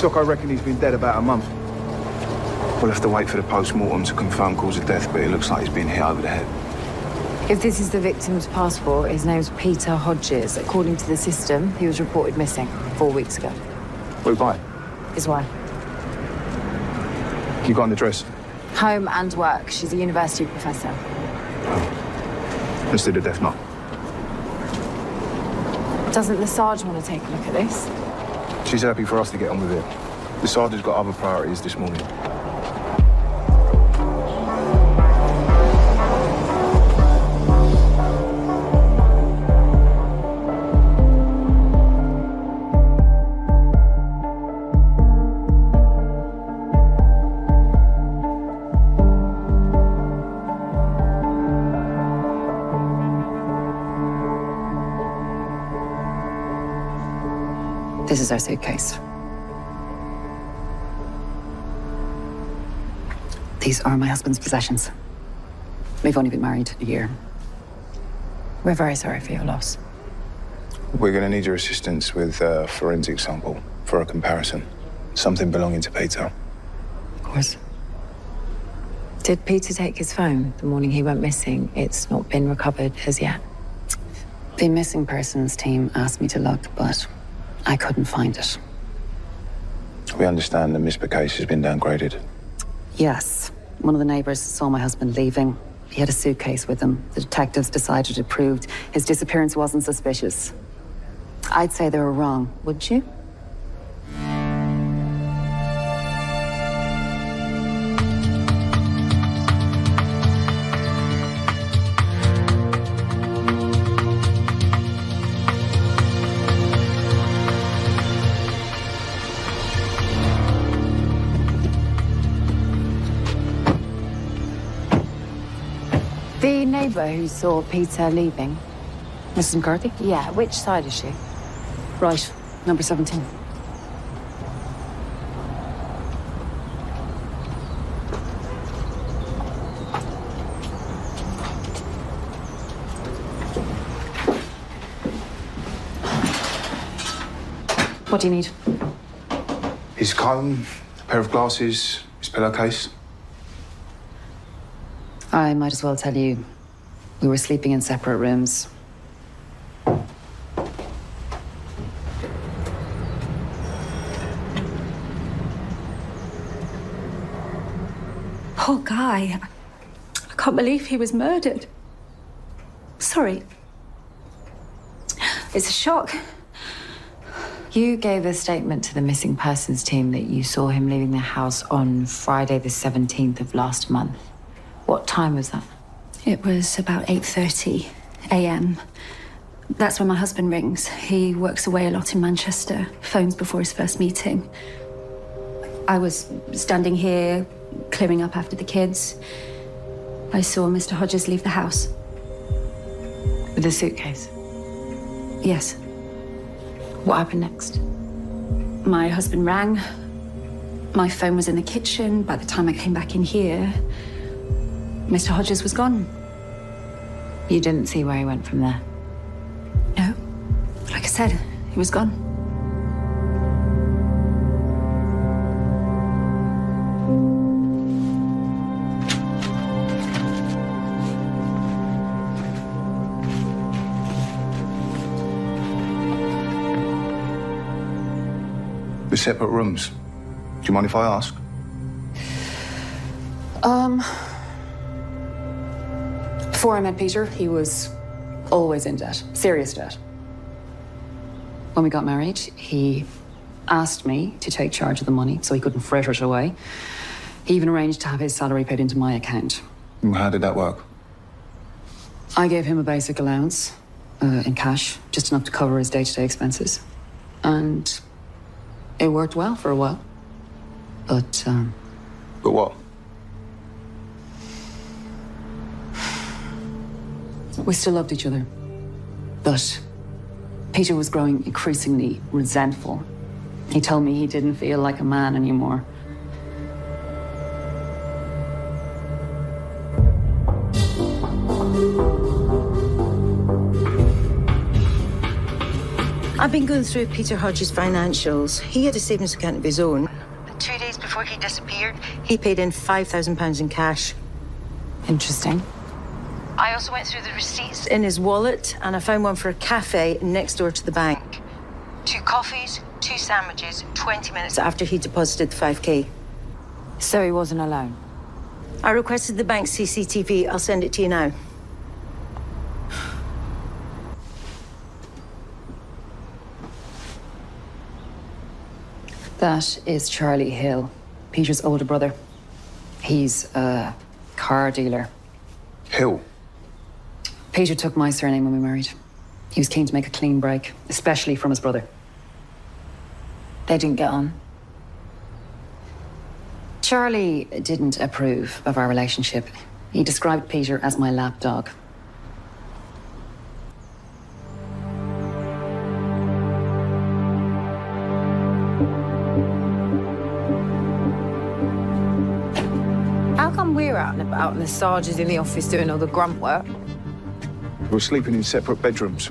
Sock, I reckon he's been dead about a month. We'll have to wait for the post-mortem to confirm cause of death, but it looks like he's been hit over the head. If this is the victim's passport, his name's Peter Hodges. According to the system, he was reported missing 4 weeks ago. Who by? His wife. You got an address? Home and work. She's a university professor. Let's do the death knot. Doesn't the Sarge want to take a look at this? She's happy for us to get on with it. The sergeant's got other priorities this morning. This is our suitcase. These are my husband's possessions. We've only been married a year. We're very sorry for your loss. We're going to need your assistance with a forensic sample for a comparison. Something belonging to Peter. Of course. Did Peter take his phone the morning he went missing? It's not been recovered as yet. The missing persons team asked me to look, but I couldn't find it. We understand the MISPA case has been downgraded. Yes. One of the neighbors saw my husband leaving. He had a suitcase with him. The detectives decided it proved his disappearance wasn't suspicious. I'd say they were wrong, wouldn't you? The neighbour who saw Peter leaving. Mrs. McCarthy? Yeah, which side is she? Right, number 17. What do you need? His comb, a pair of glasses, his pillowcase. I might as well tell you, we were sleeping in separate rooms. Poor guy. I can't believe he was murdered. Sorry. It's a shock. You gave a statement to the missing persons team that you saw him leaving the house on Friday the 17th of last month. What time was that? It was about 8:30 a.m. That's when my husband rings. He works away a lot in Manchester, phones before his first meeting. I was standing here, clearing up after the kids. I saw Mr. Hodges leave the house. With a suitcase? Yes. What happened next? My husband rang. My phone was in the kitchen. By the time I came back in here, Mr. Hodges was gone. You didn't see where he went from there? No. Like I said, he was gone. We're separate rooms. Do you mind if I ask? Before I met Peter, he was always in debt, serious debt. When we got married, he asked me to take charge of the money so he couldn't fritter it away. He even arranged to have his salary paid into my account. How did that work? I gave him a basic allowance in cash, just enough to cover his day-to-day expenses. And it worked well for a while. But, But what? we still loved each other. But Peter was growing increasingly resentful. He told me he didn't feel like a man anymore. I've been going through Peter Hodges' financials. He had a savings account of his own. 2 days before he disappeared, he paid in £5,000 in cash. Interesting. I also went through the receipts in his wallet, and I found one for a cafe next door to the bank. 2 coffees, 2 sandwiches, 20 minutes after he deposited the 5K. So he wasn't alone? I requested the bank's CCTV. I'll send it to you now. That is Charlie Hill, Peter's older brother. He's a car dealer. Hill. Peter took my surname when we married. He was keen to make a clean break, especially from his brother. They didn't get on? Charlie didn't approve of our relationship. He described Peter as my lapdog. How come we're out and about and the Sarge is in the office doing all the grunt work? We're sleeping in separate bedrooms.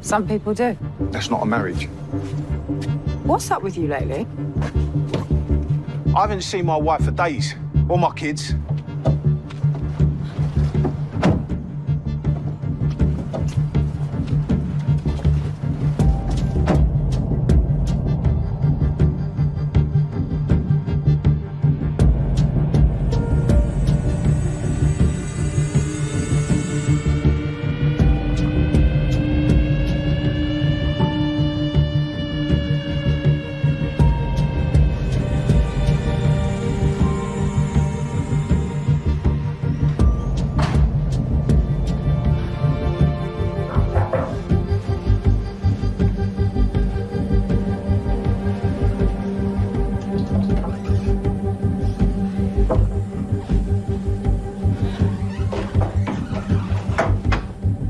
Some people do. That's not a marriage. What's up with you lately? I haven't seen my wife for days, or my kids.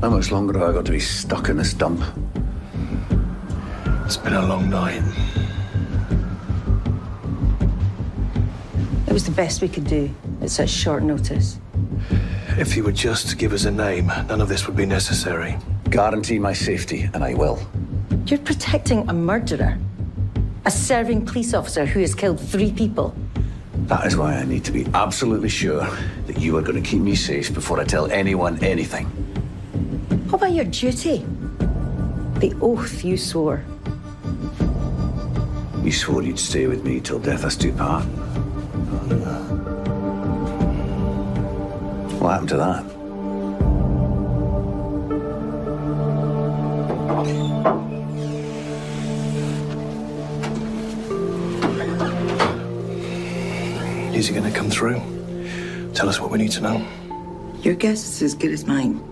How much longer have I got to be stuck in this dump? It's been a long night. It was the best we could do at such short notice. If you would just give us a name, none of this would be necessary. Guarantee my safety, and I will. You're protecting a murderer, a serving police officer who has killed 3 people. That is why I need to be absolutely sure that you are going to keep me safe before I tell anyone anything. What about your duty? The oath you swore. You swore you'd stay with me till death us do part. What happened to that? Is he going to come through? Tell us what we need to know. Your guess is as good as mine.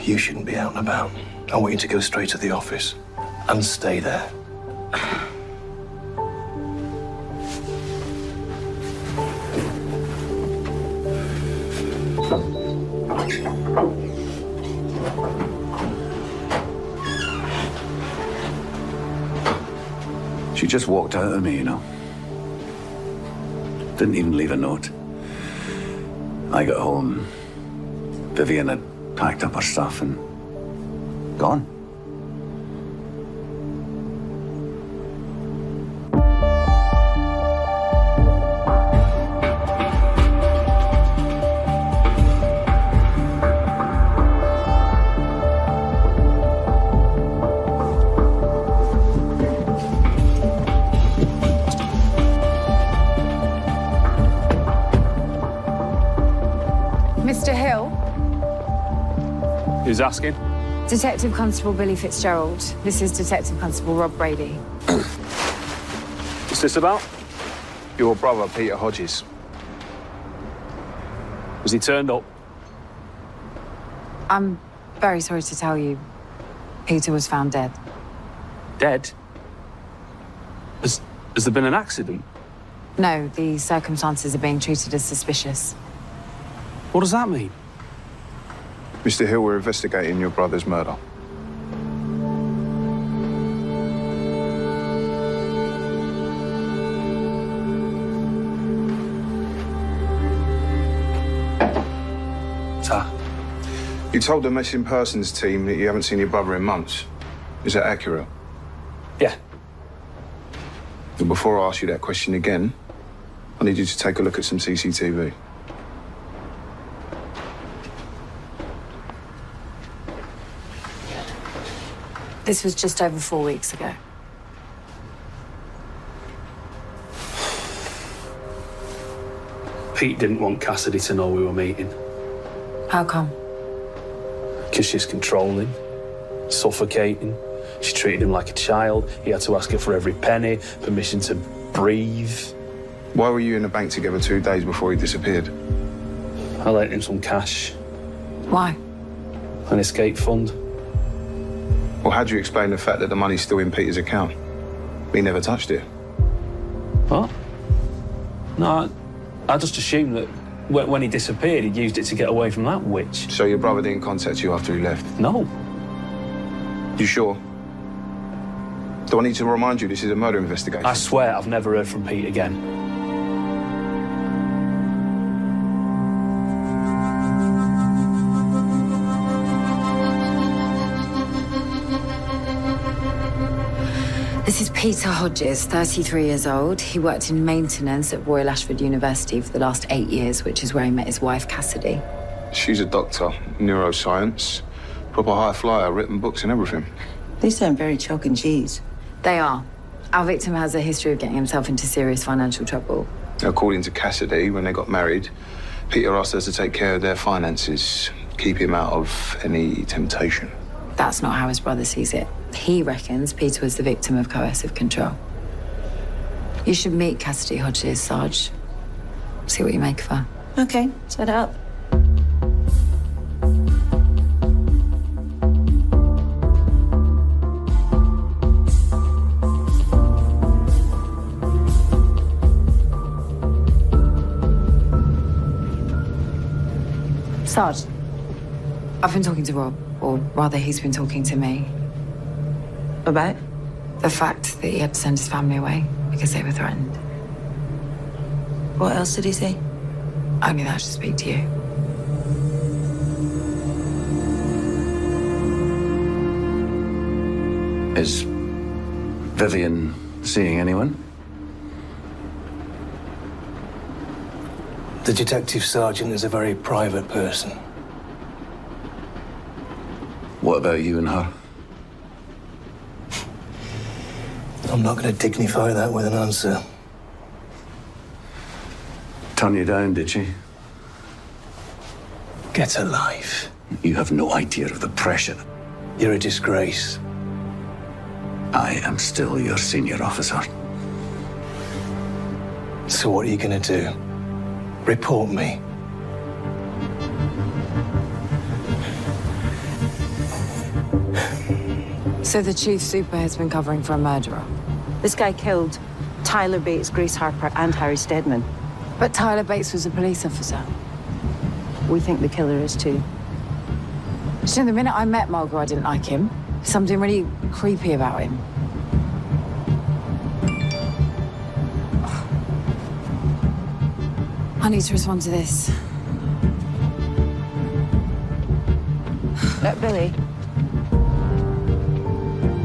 You shouldn't be out and about. I want you to go straight to the office and stay there. She just walked out on me, you know. Didn't even leave a note. I got home. Vivian had packed up her stuff and gone. Mr. Hill? Who's asking? Detective Constable Billy Fitzgerald. This is Detective Constable Rob Brady. What's this about? Your brother, Peter Hodges. Was he turned up? I'm very sorry to tell you, Peter was found dead. Dead? Has there been an accident? No, the circumstances are being treated as suspicious. What does that mean? Mr. Hill, we're investigating your brother's murder. Sir, You told the missing persons team that you haven't seen your brother in months. Is that accurate? Yeah. Well, before I ask you that question again, I need you to take a look at some CCTV. This was just over 4 weeks ago. Pete didn't want Cassidy to know we were meeting. How come? Because she's controlling, suffocating. She treated him like a child. He had to ask her for every penny, permission to breathe. Why were you in the bank together 2 days before he disappeared? I lent him some cash. Why? An escape fund. Well, how do you explain the fact that the money's still in Peter's account? He never touched it. What? No, I just assumed that when he disappeared, he'd used it to get away from that witch. So your brother didn't contact you after he left? No. You sure? Do I need to remind you this is a murder investigation? I swear I've never heard from Pete again. This is Peter Hodges, 33 years old. He worked in maintenance at Royal Ashford University for the last 8 years, which is where he met his wife, Cassidy. She's a doctor, neuroscience, proper high flyer, written books and everything. They sound very chalk and cheese. They are. Our victim has a history of getting himself into serious financial trouble. According to Cassidy, when they got married, Peter asked her to take care of their finances, keep him out of any temptation. That's not how his brother sees it. He reckons Peter was the victim of coercive control. You should meet Cassidy Hodges, Sarge. See what you make of her. Okay, set it up. Sarge, I've been talking to Rob, or rather he's been talking to me. About? The fact that he had to send his family away because they were threatened. What else did he say? Only that I should speak to you. Is Vivian seeing anyone? The detective sergeant is a very private person. What about you and her? I'm not going to dignify that with an answer. Turn you down, did she? Get a life. You have no idea of the pressure. You're a disgrace. I am still your senior officer. So what are you going to do? Report me? So the chief super has been covering for a murderer. This guy killed Tyler Bates, Grace Harper, and Harry Steadman. But Tyler Bates was a police officer. We think the killer is too. So the minute I met Margot, I didn't like him. Something really creepy about him. I need to respond to this. Look, Billy.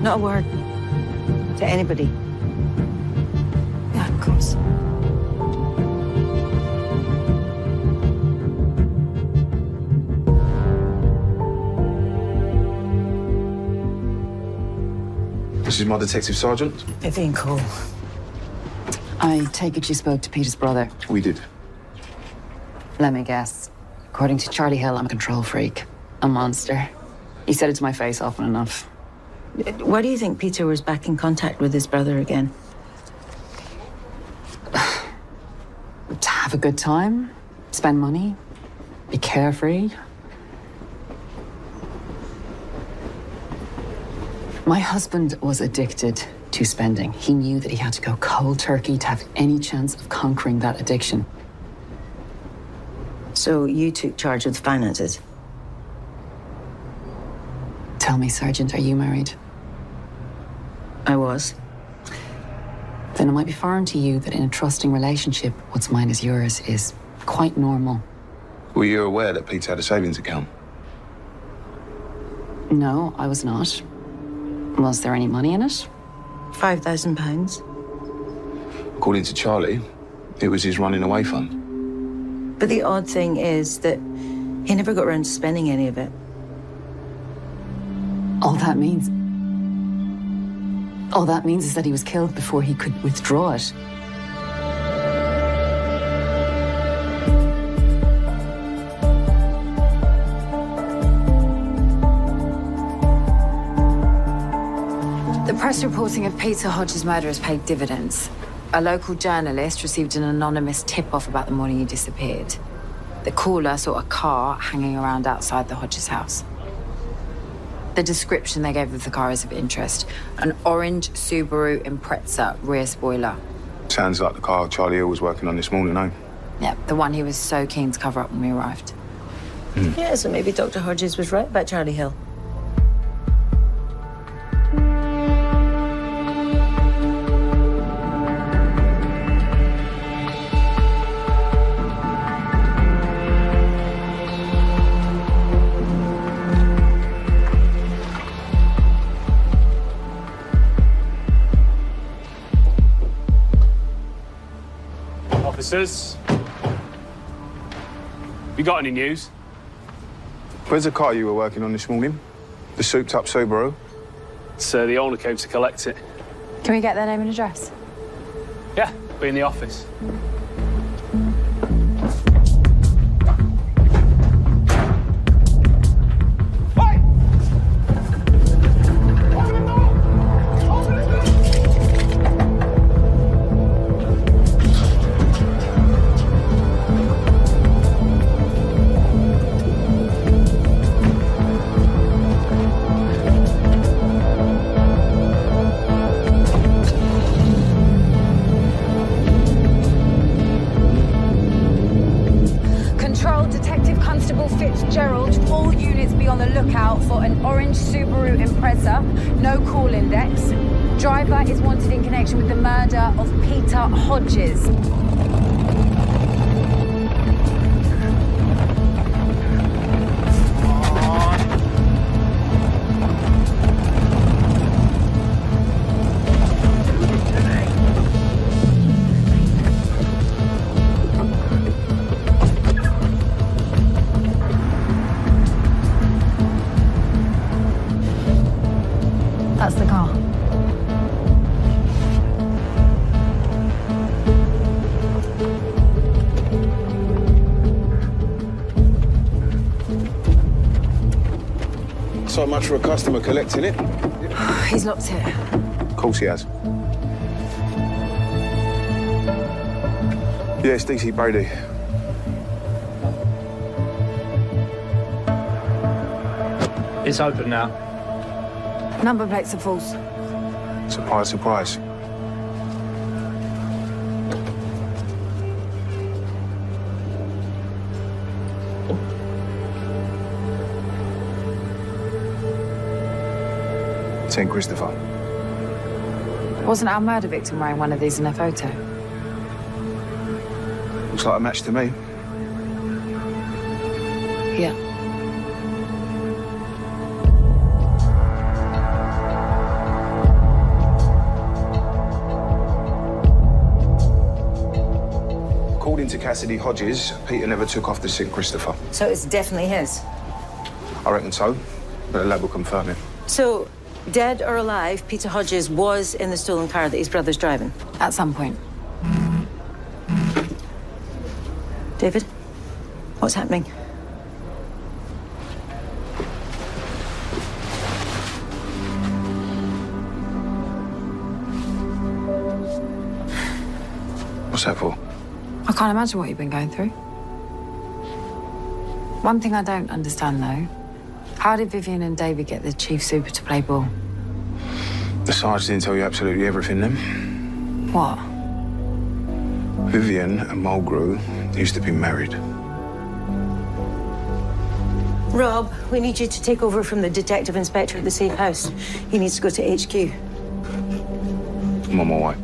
Not a word to anybody. Yeah, of course. This is my detective sergeant. Vivian Cole. I take it you spoke to Peter's brother. We did. Let me guess. According to Charlie Hill, I'm a control freak. A monster. He said it to my face often enough. Why do you think Peter was back in contact with his brother again? To have a good time, spend money, be carefree. My husband was addicted to spending. He knew that he had to go cold turkey to have any chance of conquering that addiction. So you took charge of the finances? Tell me, Sergeant, are you married? I was. Then it might be foreign to you that in a trusting relationship, what's mine is yours is quite normal. Were you aware that Peter had a savings account? No, I was not. Was there any money in it? £5,000. According to Charlie, it was his running away fund. But the odd thing is that he never got around to spending any of it. All that means is that he was killed before he could withdraw it. The press reporting of Peter Hodges' murder has paid dividends. A local journalist received an anonymous tip-off about the morning he disappeared. The caller saw a car hanging around outside the Hodges house. The description they gave of the car is of interest. An orange Subaru Impreza rear spoiler. Sounds like the car Charlie Hill was working on this morning, eh? Yeah, the one he was so keen to cover up when we arrived. Yeah, so maybe Dr. Hodges was right about Charlie Hill. Officers, you got any news? Where's the car you were working on this morning? The souped-up Subaru? So the owner came to collect it. Can we get their name and address? Yeah, be in the office. All units be on the lookout for an orange Subaru Impreza, no call index. Driver is wanted in connection with the murder of Peter Hodges. That's the car. So much for a customer collecting it. He's locked it. Of course he has. Yeah, it's DC Brady. It's open now. Number plates are false. Surprise, surprise. St. Christopher. Wasn't our murder victim wearing one of these in their photo? Looks like a match to me. Yeah. According to Cassidy Hodges, Peter never took off the St. Christopher. So it's definitely his. I reckon so, but the lab will confirm it. So, dead or alive, Peter Hodges was in the stolen car that his brother's driving? At some point. David, what's happening? What's that for? I can't imagine what you've been going through. One thing I don't understand, though. How did Vivian and David get the chief super to play ball? The Sarge didn't tell you absolutely everything, then? What? Vivian and Mulgrew used to be married. Rob, we need you to take over from the detective inspector at the safe house. He needs to go to HQ. I'm on my way.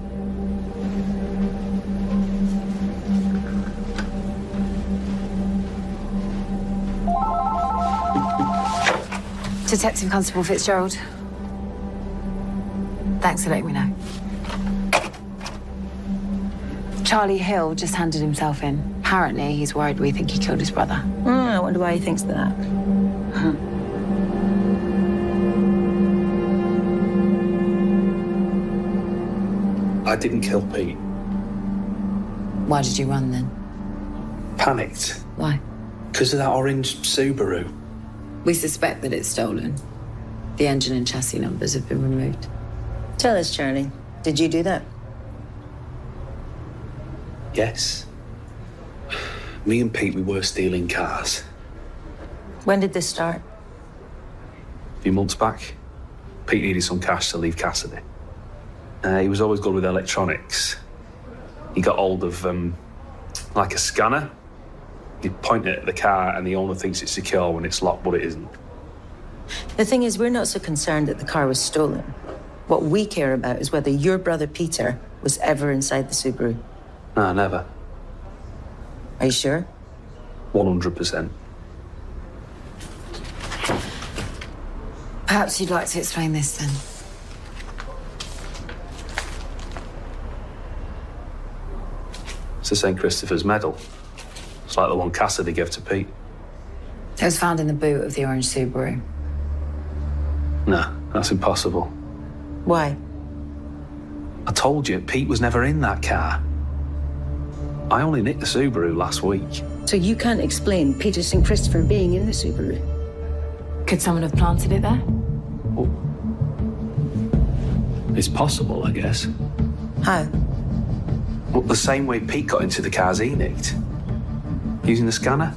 Detective Constable Fitzgerald. Thanks for letting me know. Charlie Hill just handed himself in. Apparently, he's worried we think he killed his brother. I wonder why he thinks that. I didn't kill Pete. Why did you run then? Panicked. Why? Because of that orange Subaru. We suspect that it's stolen. The engine and chassis numbers have been removed. Tell us, Charlie. Did you do that? Yes. Me and Pete, we were stealing cars. When did this start? A few months back, Pete needed some cash to leave Cassidy. He was always good with electronics. He got hold of, like a scanner. You point it at the car and the owner thinks it's secure when it's locked, but it isn't. The thing is, we're not so concerned that the car was stolen. What we care about is whether your brother Peter was ever inside the Subaru. No, never. Are you sure? 100%. Perhaps you'd like to explain this then. It's the St. Christopher's medal. It's like the one Cassidy gave to Pete. It was found in the boot of the orange Subaru. No, that's impossible. Why? I told you, Pete was never in that car. I only nicked the Subaru last week. So you can't explain Peter St. Christopher being in the Subaru? Could someone have planted it there? Well, it's possible, I guess. How? Well, the same way Pete got into the cars he nicked. Using the scanner.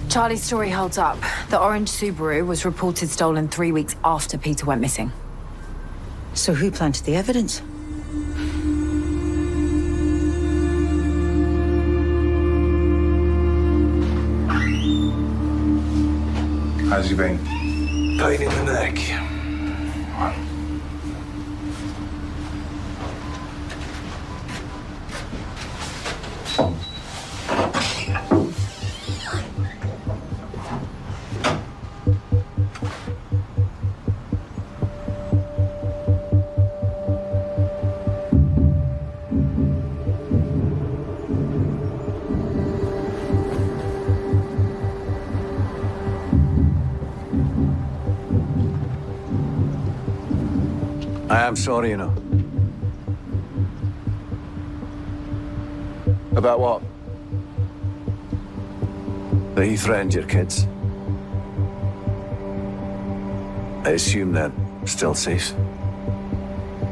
Charlie's story holds up. The orange Subaru was reported stolen 3 weeks after Peter went missing. So who planted the evidence? How's he been? Pain in the neck. I am sorry, you know. About what? That he threatened your kids. I assume they're still safe.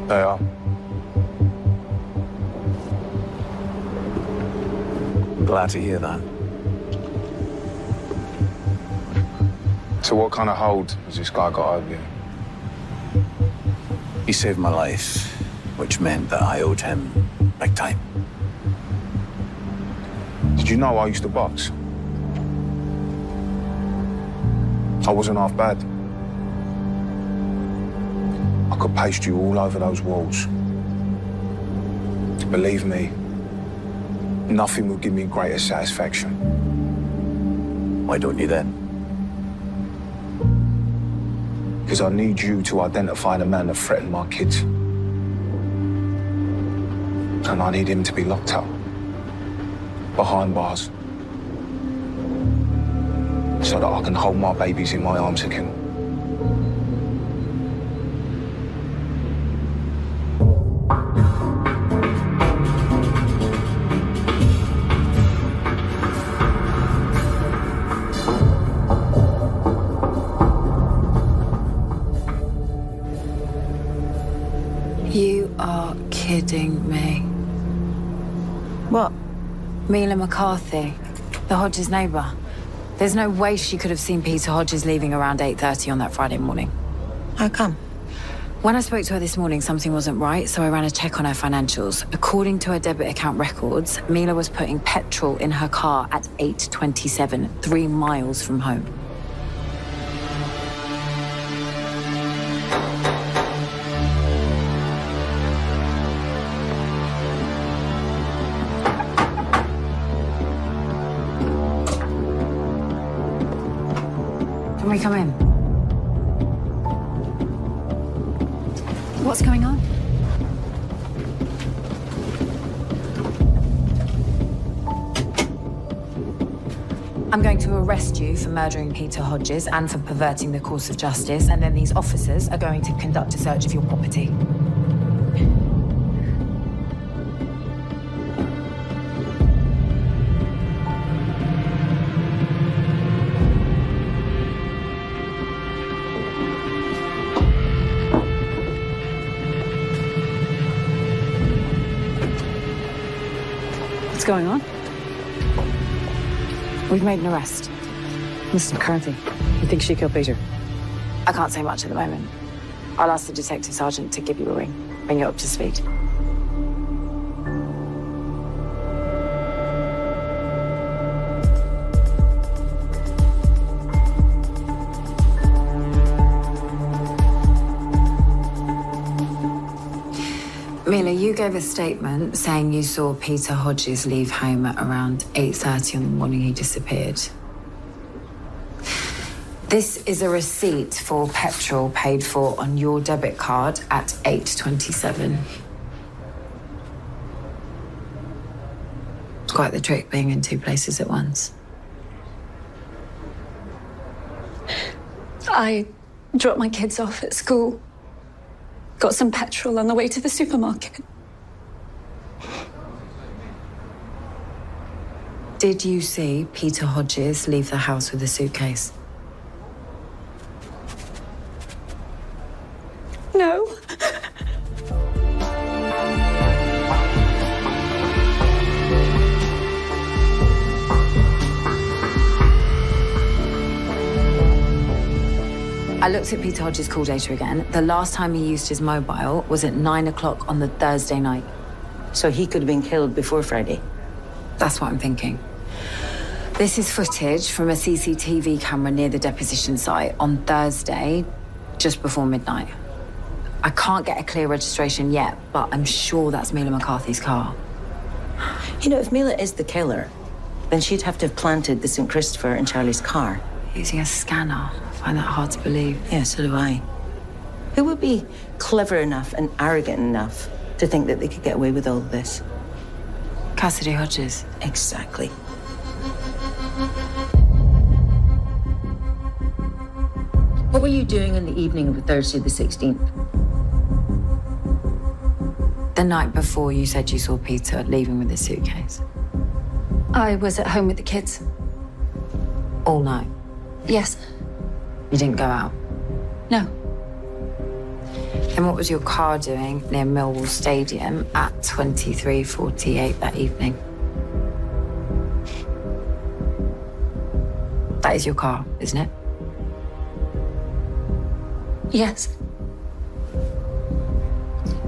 They are. I'm glad to hear that. So what kind of hold has this guy got over you? He saved my life, which meant that I owed him big time. Did you know I used to box? I wasn't half bad. I could paste you all over those walls. Believe me, nothing would give me greater satisfaction. Why don't you then? Because I need you to identify the man that threatened my kids. And I need him to be locked up, behind bars, so that I can hold my babies in my arms again. You are kidding me. What? Mila McCarthy, the Hodges neighbour. There's no way she could have seen Peter Hodges leaving around 8:30 on that Friday morning. How come? When I spoke to her this morning, something wasn't right, so I ran a check on her financials. According to her debit account records, Mila was putting petrol in her car at 8:27, 3 miles from home. Can we come in? What's going on? I'm going to arrest you for murdering Peter Hodges and for perverting the course of justice, and then these officers are going to conduct a search of your property. What's going on? We've made an arrest. Mr. McCarthy, you think she killed Peter? I can't say much at the moment. I'll ask the detective sergeant to give you a ring, bring you up to speed. Mila, you gave a statement saying you saw Peter Hodges leave home at around 8:30 on the morning he disappeared. This is a receipt for petrol paid for on your debit card at 8:27. It's quite the trick being in two places at once. I dropped my kids off at school. Got some petrol on the way to the supermarket. Did you see Peter Hodges leave the house with a suitcase? No. I looked at Peter Hodges' call data again. The last time he used his mobile was at 9 o'clock on the Thursday night. So he could have been killed before Friday. That's what I'm thinking. This is footage from a CCTV camera near the deposition site on Thursday, just before midnight. I can't get a clear registration yet, but I'm sure that's Mila McCarthy's car. You know, if Mila is the killer, then she'd have to have planted the St. Christopher in Charlie's car. Using a scanner. I find that hard to believe. Yeah, so do I. Who would be clever enough and arrogant enough to think that they could get away with all of this? Cassidy Hodges. Exactly. What were you doing on the evening of Thursday the 16th? The night before, you said you saw Peter leaving with his suitcase. I was at home with the kids. All night? Yes. You didn't go out? No. And what was your car doing near Millwall Stadium at 23:48 that evening? That is your car, isn't it? Yes.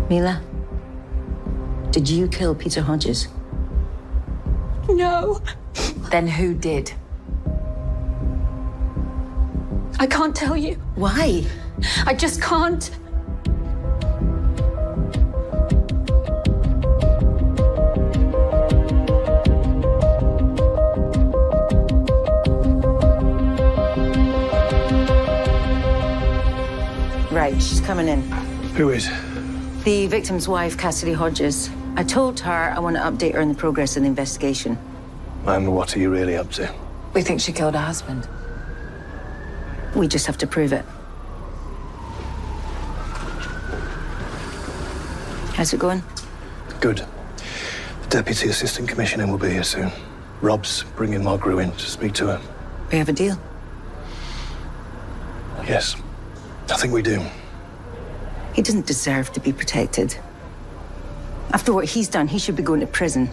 Mila, did you kill Peter Hodges? No. Then who did? I can't tell you. Why? I just can't. Right, she's coming in. Who is? The victim's wife, Cassidy Hodges. I told her I want to update her on the progress of the investigation. And what are you really up to? We think she killed her husband. We just have to prove it. How's it going? Good. The Deputy Assistant Commissioner will be here soon. Rob's bringing Margaret in to speak to her. We have a deal. Yes, I think we do. He doesn't deserve to be protected. After what he's done, he should be going to prison.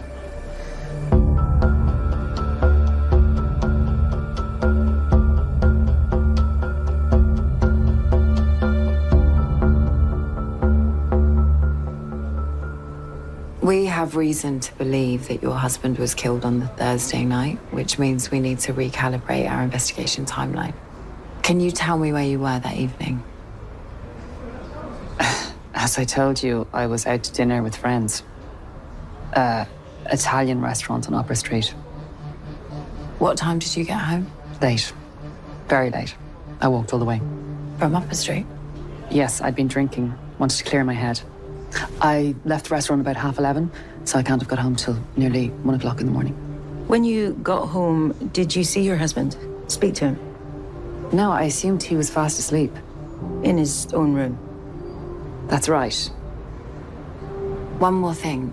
We have reason to believe that your husband was killed on the Thursday night, which means we need to recalibrate our investigation timeline. Can you tell me where you were that evening? As I told you, I was out to dinner with friends. Italian restaurant on Opera Street. What time did you get home? Late. Very late. I walked all the way. From Upper Street? Yes, I'd been drinking. Wanted to clear my head. I left the restaurant about 11:30, so I can't have got home till nearly 1 o'clock in the morning. When you got home, did you see your husband? Speak to him? No, I assumed he was fast asleep. In his own room? That's right. One more thing.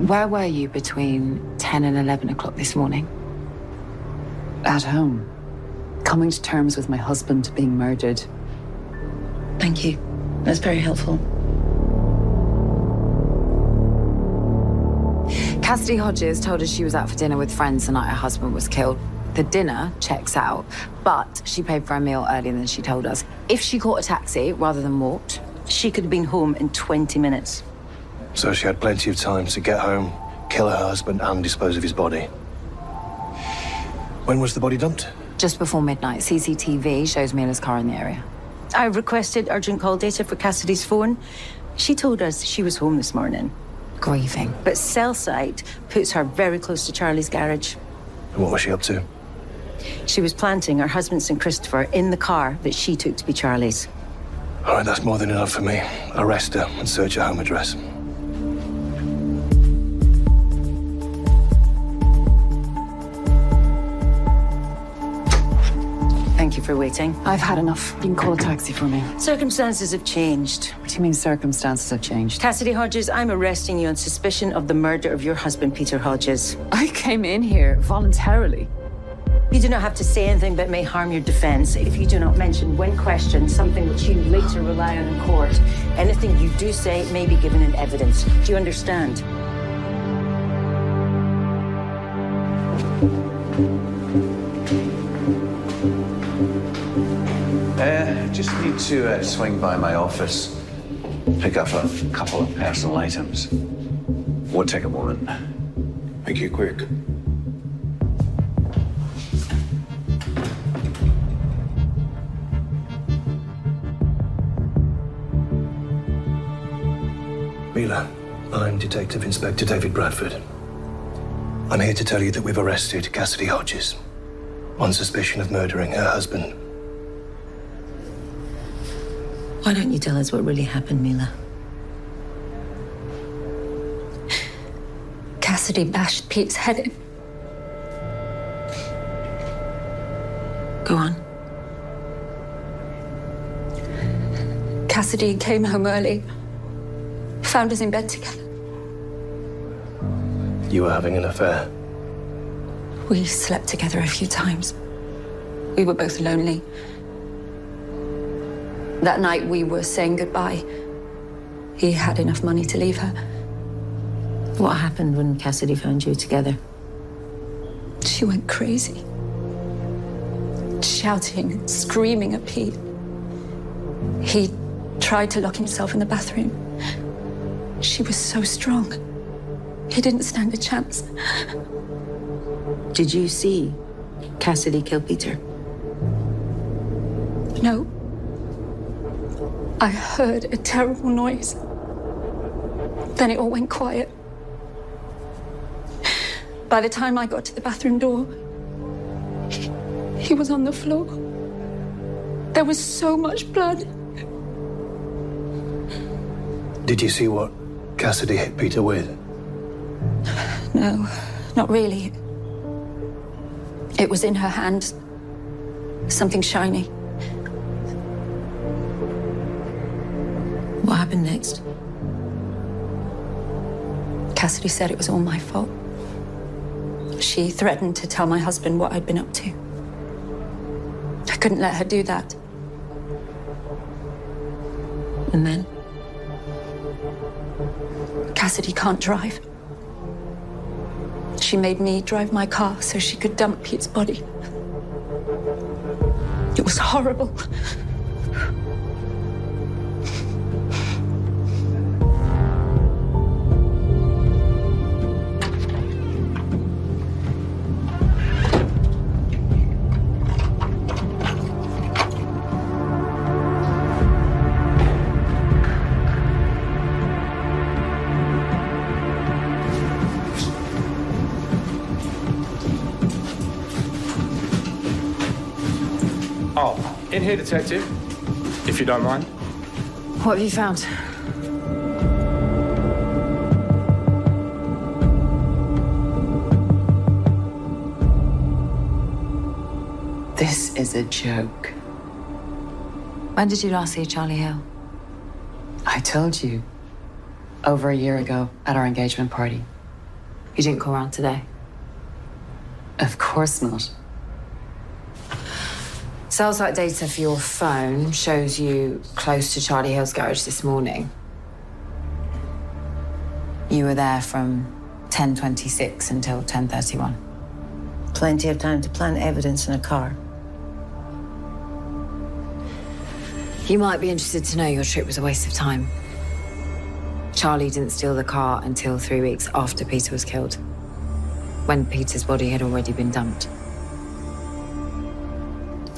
Where were you between 10 and 11 o'clock this morning? At home. Coming to terms with my husband being murdered. Thank you. That's very helpful. Cassidy Hodges told us she was out for dinner with friends the night her husband was killed. The dinner checks out, but she paid for a meal earlier than she told us. If she caught a taxi rather than walked, she could have been home in 20 minutes. So she had plenty of time to get home, kill her husband, and dispose of his body. When was the body dumped? Just before midnight. CCTV shows Mila's car in the area. I requested urgent call data for Cassidy's phone. She told us she was home this morning. Grieving. But cell site puts her very close to Charlie's garage. And what was she up to? She was planting her husband, St. Christopher, in the car that she took to be Charlie's. All right, that's more than enough for me. Arrest her and search her home address. Thank you for waiting. I've had enough. You can call a taxi for me. Circumstances have changed. What do you mean circumstances have changed? Cassidy Hodges, I'm arresting you on suspicion of the murder of your husband, Peter Hodges. I came in here voluntarily. You do not have to say anything that may harm your defense if you do not mention, when questioned, something which you later rely on in court. Anything you do say may be given in evidence. Do you understand? Just need to swing by my office, pick up a couple of personal items. Won't take a moment. Make it quick. Mila, I'm Detective Inspector David Bradford. I'm here to tell you that we've arrested Cassidy Hodges on suspicion of murdering her husband. Why don't you tell us what really happened, Mila? Cassidy bashed Pete's head in. Go on. Cassidy came home early, found us in bed together. You were having an affair. We slept together a few times. We were both lonely. That night we were saying goodbye. He had enough money to leave her. What happened when Cassidy found you together? She went crazy. Shouting, screaming at Pete. He tried to lock himself in the bathroom. She was so strong. He didn't stand a chance. Did you see Cassidy kill Peter? No. I heard a terrible noise. Then it all went quiet. By the time I got to the bathroom door, he was on the floor. There was so much blood. Did you see what Cassidy hit Peter with? No, not really. It was in her hand. Something shiny. What happened next? Cassidy said it was all my fault. She threatened to tell my husband what I'd been up to. I couldn't let her do that. And then? Cassidy can't drive. She made me drive my car so she could dump Pete's body. It was horrible. Oh, in here, Detective, if you don't mind. What have you found? This is a joke. When did you last see Charlie Hill? I told you. Over a year ago at our engagement party. You didn't call around today? Of course not. Cell site data for your phone shows you close to Charlie Hill's garage this morning. You were there from 10:26 until 10:31. Plenty of time to plant evidence in a car. You might be interested to know your trip was a waste of time. Charlie didn't steal the car until 3 weeks after Peter was killed, when Peter's body had already been dumped.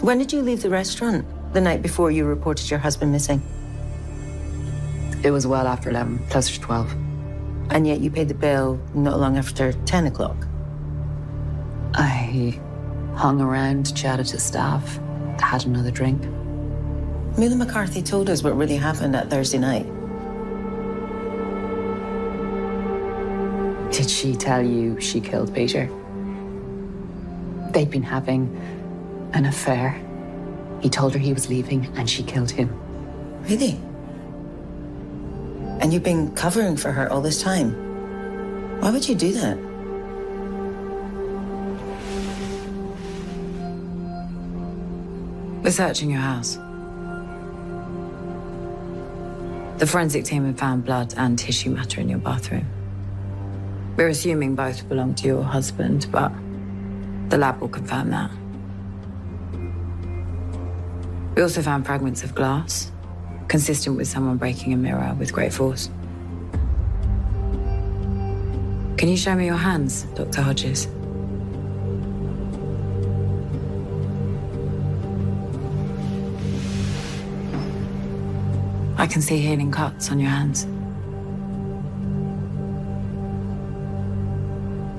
When did you leave the restaurant? The night before you reported your husband missing? It was well after 11, closer to 12. And yet you paid the bill not long after 10 o'clock. I hung around, chatted to staff, had another drink. Mila McCarthy told us what really happened that Thursday night. Did she tell you she killed Peter? They'd been having an affair. He told her he was leaving and she killed him. Really? And you've been covering for her all this time? Why would you do that? We're searching your house. The forensic team have found blood and tissue matter in your bathroom. We're assuming both belong to your husband, but the lab will confirm that. We also found fragments of glass, consistent with someone breaking a mirror with great force. Can you show me your hands, Dr. Hodges? I can see healing cuts on your hands.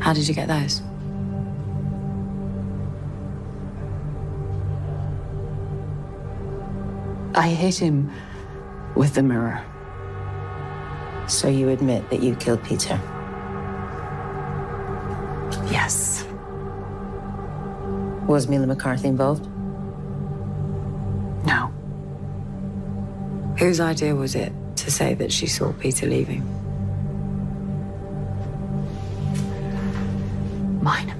How did you get those? I hit him with the mirror. So you admit that you killed Peter? Yes. Was Mila McCarthy involved? No. Whose idea was it to say that she saw Peter leaving? Mine.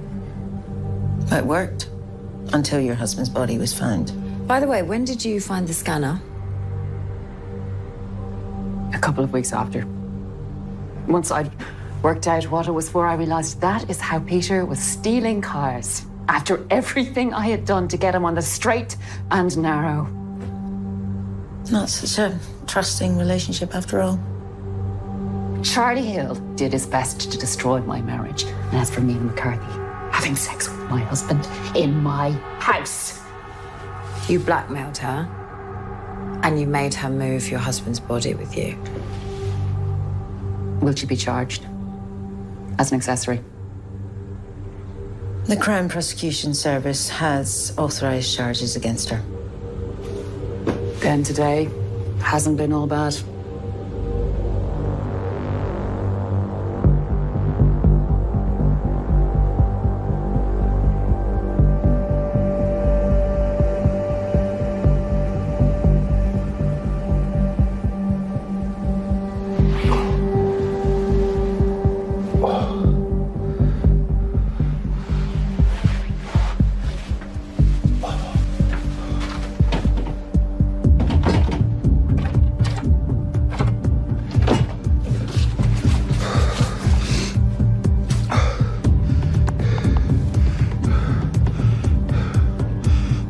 It worked. Until your husband's body was found. By the way, when did you find the scanner? A couple of weeks after. Once I'd worked out what it was for, I realized that is how Peter was stealing cars. After everything I had done to get him on the straight and narrow. Not such a trusting relationship after all. Charlie Hill did his best to destroy my marriage. And as for me and McCarthy, having sex with my husband in my house. You blackmailed her, and you made her move your husband's body with you. Will she be charged as an accessory? The Crown Prosecution Service has authorized charges against her. Then today hasn't been all bad.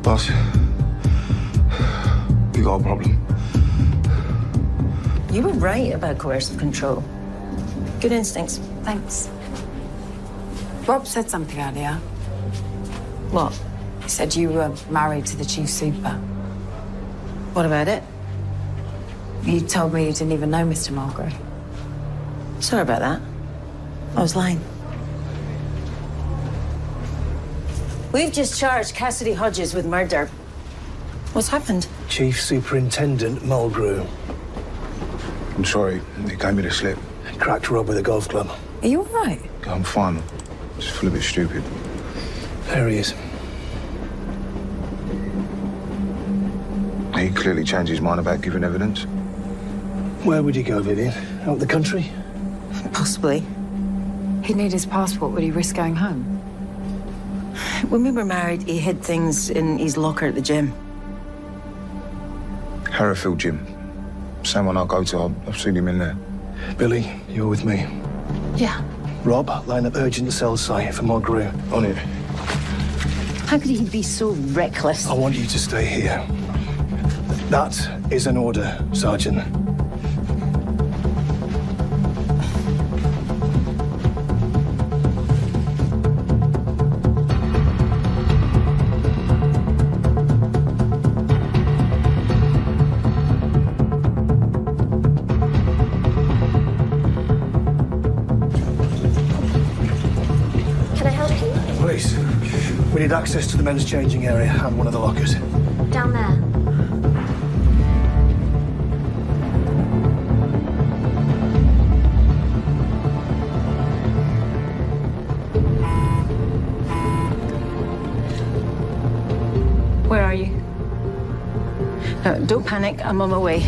Boss, we got a problem. You were right about coercive control. Good instincts. Thanks. Rob said something earlier. What? He said you were married to the chief super. What about it? He told me you didn't even know Mr. Mulgrew. Sorry about that. I was lying. We've just charged Cassidy Hodges with murder. What's happened? Chief Superintendent Mulgrew. I'm sorry, he gave me the slip. Cracked Rob with a golf club. Are you all right? I'm fine. Just feel a bit stupid. There he is. He clearly changed his mind about giving evidence. Where would he go, Vivian? Out the country? Possibly. He'd need his passport. Would he risk going home? When we were married, he hid things in his locker at the gym. Hereford Gym. Same one I go to. I've seen him in there. Billy, you're with me. Yeah. Rob, line up urgent cell site for Mulgrew. On it. How could he be so reckless? I want you to stay here. That is an order, Sergeant. Can I help you? Police, we need access to the men's changing area and one of the lockers. Down there. Where are you? Don't panic, I'm on my way.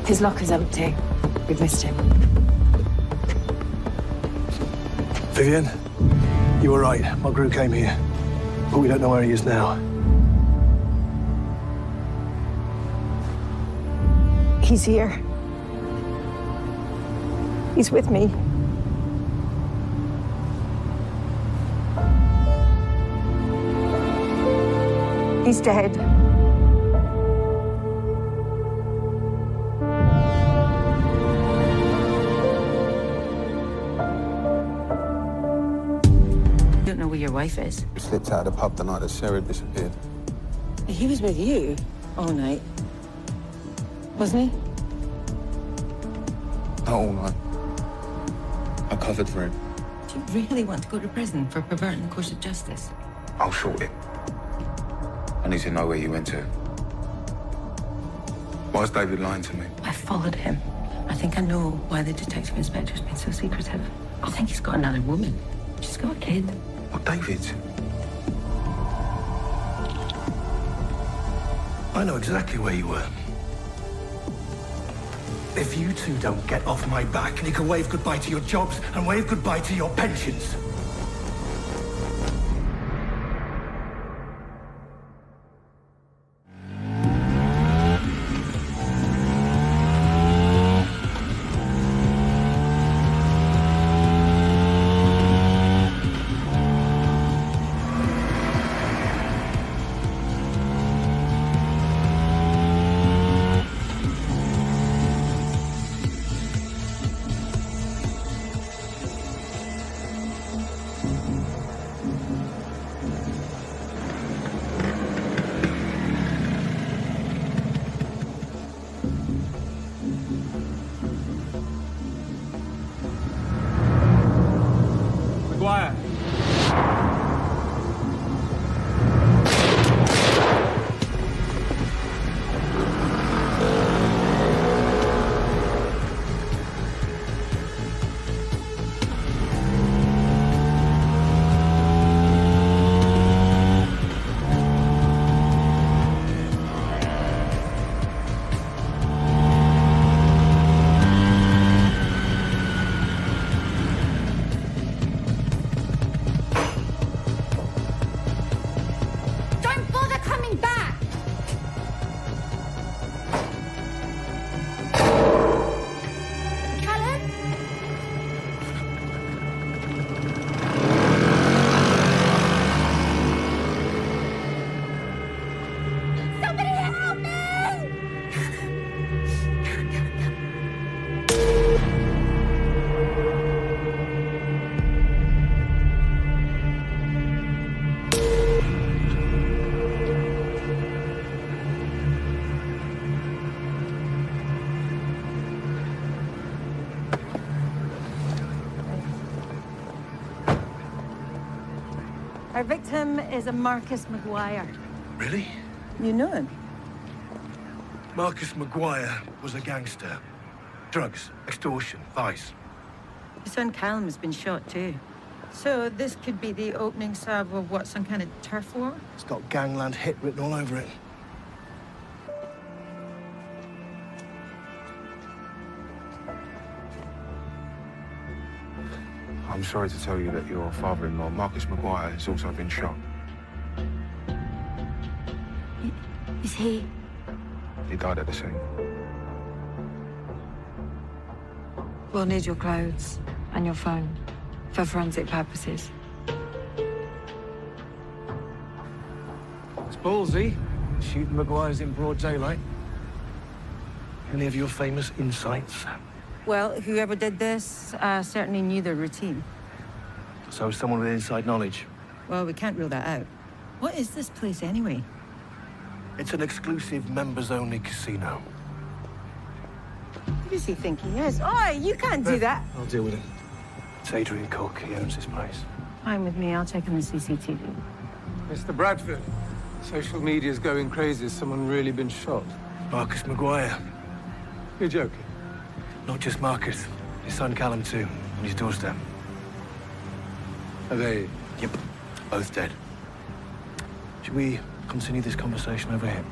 His locker's empty. We've missed him. Vivian, you were right. Mulgrew came here. But we don't know where he is now. He's here. He's with me. He's dead. Don't know where your wife is. Slipped out of the pub the night that Sarah disappeared. He was with you all night, wasn't he? Not all night. I covered for him. Do you really want to go to prison for perverting the course of justice? I'll sort it. I need to know where you went to. Why is David lying to me? I followed him. I think I know why the detective inspector's been so secretive. I think he's got another woman. She's got a kid. What, David? I know exactly where you were. If you two don't get off my back, you can wave goodbye to your jobs and wave goodbye to your pensions. Our victim is a Marcus Maguire. Really? You know him? Marcus Maguire was a gangster. Drugs, extortion, vice. His son Callum has been shot too. So this could be the opening salvo of what, some kind of turf war? It's got Gangland hit written all over it. I'm sorry to tell you that your father-in-law, Marcus Maguire, has also been shot. Is he? He died at the scene. We'll need your clothes and your phone for forensic purposes. It's ballsy, shooting Maguires in broad daylight. Any of your famous insights? Well, whoever did this certainly knew their routine. So someone with inside knowledge. Well, we can't rule that out. What is this place anyway? It's an exclusive members-only casino. Who does he think he is? Oi, you can't do that. I'll deal with it. It's Adrian Cook. He owns this place. Fine with me. I'll check on the CCTV. Mr. Bradford, social media's going crazy. Has someone really been shot? Marcus Maguire. You're joking. Not just Marcus. His son Callum too, on his doorstep. Are they? Yep, both dead. Should we continue this conversation over here?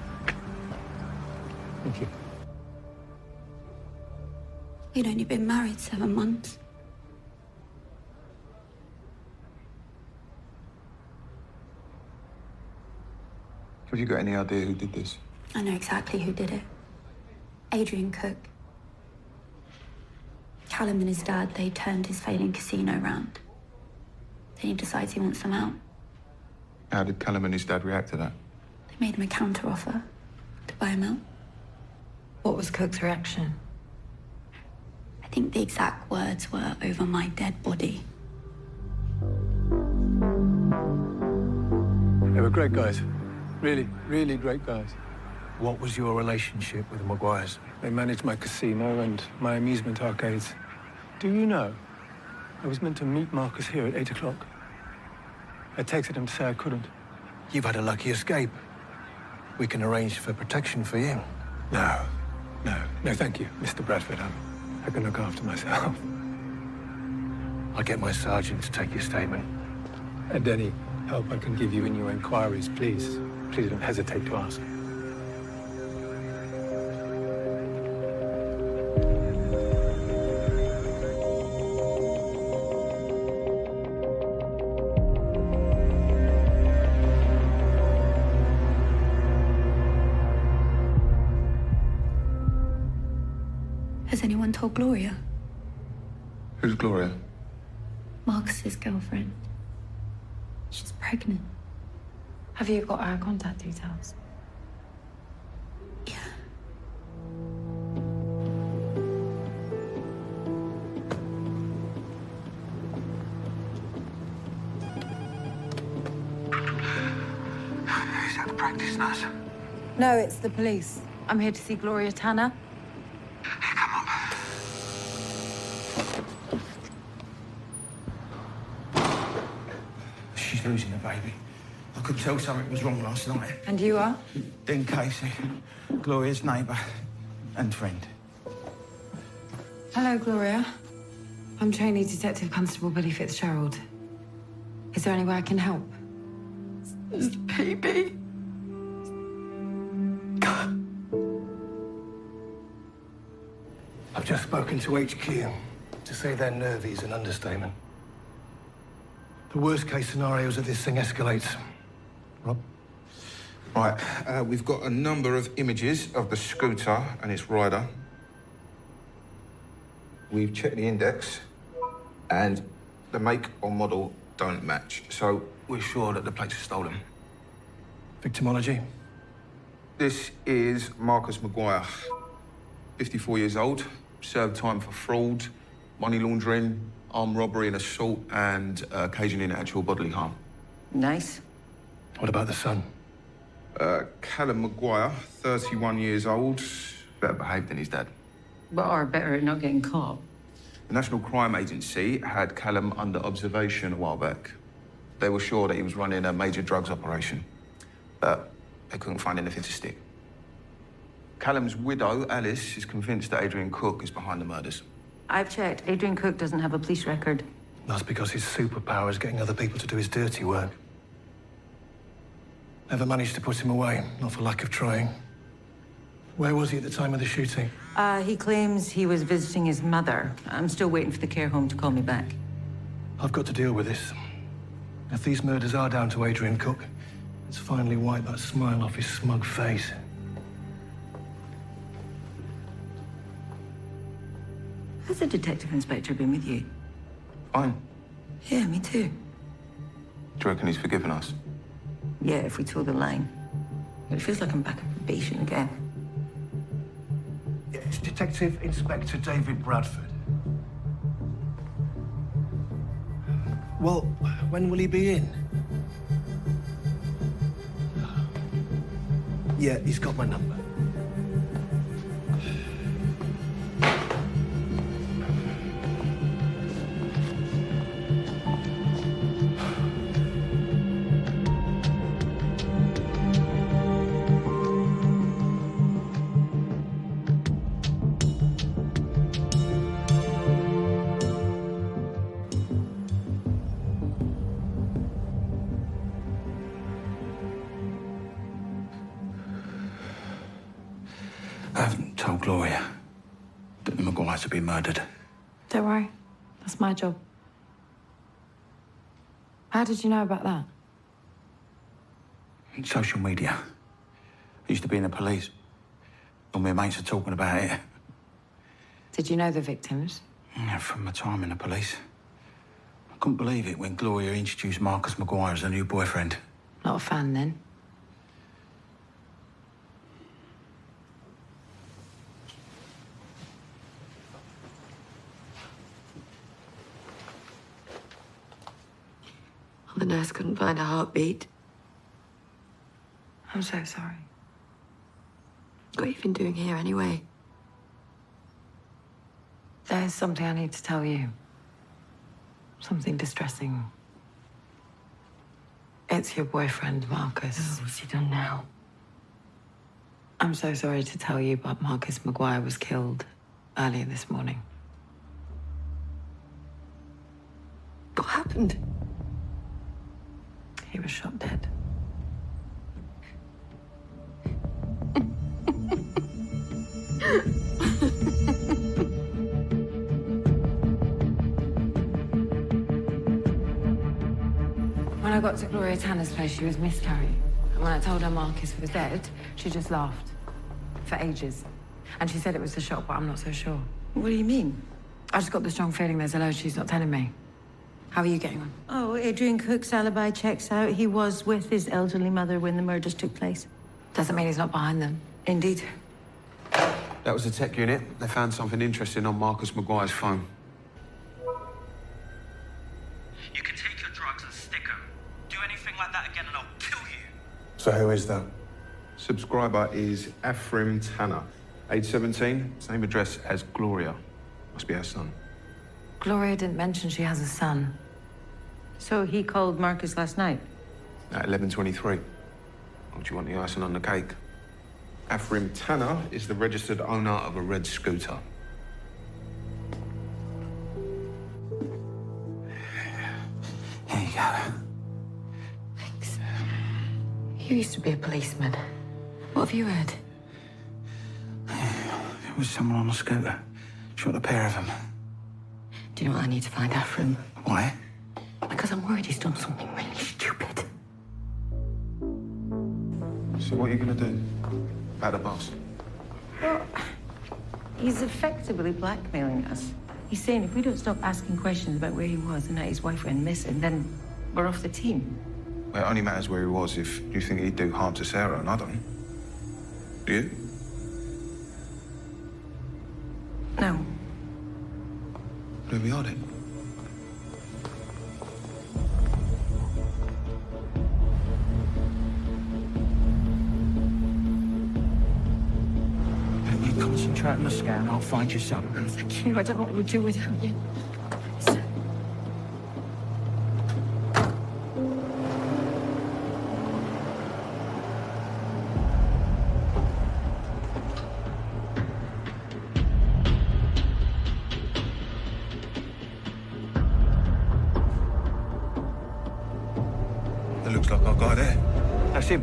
Thank you. We'd only been married 7 months. Have you got any idea who did this? I know exactly who did it. Adrian Cook. Callum and his dad, they turned his failing casino round. Then he decides he wants them out. How did Callum and his dad react to that? They made him a counter-offer to buy him out. What was Cook's reaction? I think the exact words were, "over my dead body." They were great guys. Really, really great guys. What was your relationship with the Maguires? They managed my casino and my amusement arcades. Do you know, I was meant to meet Marcus here at 8 o'clock. I texted him to say I couldn't. You've had a lucky escape. We can arrange for protection for you. No, thank you, Mr. Bradford. I can look after myself. I'll get my sergeant to take your statement. And any help I can give you in your inquiries, please don't hesitate to ask. Has anyone told Gloria? Who's Gloria? Marcus's girlfriend. She's pregnant. Have you got our contact details? Yeah. Is that the practice nurse? No, it's the police. I'm here to see Gloria Tanner. She's losing her baby. I could tell something was wrong last night. And you are? Dean Casey, Gloria's neighbour and friend. Hello, Gloria. I'm trainee Detective Constable Billy Fitzgerald. Is there any way I can help? It's baby. I've just spoken to HQ. To say they're nervy is an understatement. The worst case scenario is that this thing escalates. Rob? Right, we've got a number of images of the scooter and its rider. We've checked the index, and the make or model don't match, so we're sure that the plates are stolen. Victimology? This is Marcus Maguire, 54 years old, served time for fraud, money laundering, armed robbery and assault, and occasioning actual bodily harm. Nice. What about the son? Callum Maguire, 31 years old, better behaved than his dad. Or better at not getting caught. The National Crime Agency had Callum under observation a while back. They were sure that he was running a major drugs operation, but they couldn't find anything to stick. Callum's widow, Alice, is convinced that Adrian Cook is behind the murders. I've checked. Adrian Cook doesn't have a police record. That's because his superpower is getting other people to do his dirty work. Never managed to put him away, not for lack of trying. Where was he at the time of the shooting? He claims he was visiting his mother. I'm still waiting for the care home to call me back. I've got to deal with this. If these murders are down to Adrian Cook, let's finally wipe that smile off his smug face. Has the detective inspector been with you? Fine. Yeah, me too. Do you reckon he's forgiven us? Yeah, if we toe the line. But it feels like I'm back on probation again. It's Detective Inspector David Bradford. Well, when will he be in? Yeah, he's got my number. I haven't told Gloria that the Maguires have been murdered. Don't worry. That's my job. How did you know about that? Social media. I used to be in the police. All my mates are talking about it. Did you know the victims? Yeah, from my time in the police. I couldn't believe it when Gloria introduced Marcus Maguire as a new boyfriend. Not a fan, then? The nurse couldn't find a heartbeat. I'm so sorry. What have you been doing here anyway? There's something I need to tell you. Something distressing. It's your boyfriend, Marcus. Oh, what's he done now? I'm so sorry to tell you, but Marcus Maguire was killed earlier this morning. What happened? He was shot dead. When I got to Gloria Tanner's place, she was miscarrying. And when I told her Marcus was dead, she just laughed. For ages. And she said it was the shot, but I'm not so sure. What do you mean? I just got the strong feeling there's a load she's not telling me. How are you getting on? Oh, Adrian Cook's alibi checks out. He was with his elderly mother when the murders took place. Doesn't mean he's not behind them. Indeed. That was the tech unit. They found something interesting on Marcus Maguire's phone. You can take your drugs and stick them. Do anything like that again and I'll kill you. So who is that? Subscriber is Ephraim Tanner, age 17, same address as Gloria. Must be her son. Gloria didn't mention she has a son. So he called Marcus last night? At 11:23. What do you want the icing on the cake? Ephraim Tanner is the registered owner of a red scooter. Here you go. Thanks. You used to be a policeman. What have you heard? There was someone on a scooter. Shot a pair of them. Do you know what I need to find Ephraim? Why? Because I'm worried he's done something really stupid. So what are you gonna do? About the boss? Well, he's effectively blackmailing us. He's saying if we don't stop asking questions about where he was and that his wife went missing, then we're off the team. Well, it only matters where he was if you think he'd do harm to Sarah, and I don't. Do you? No. Where we are then? You concentrate on the scan, I'll find you something. Thank you. I don't know what we'll do without you. That's him.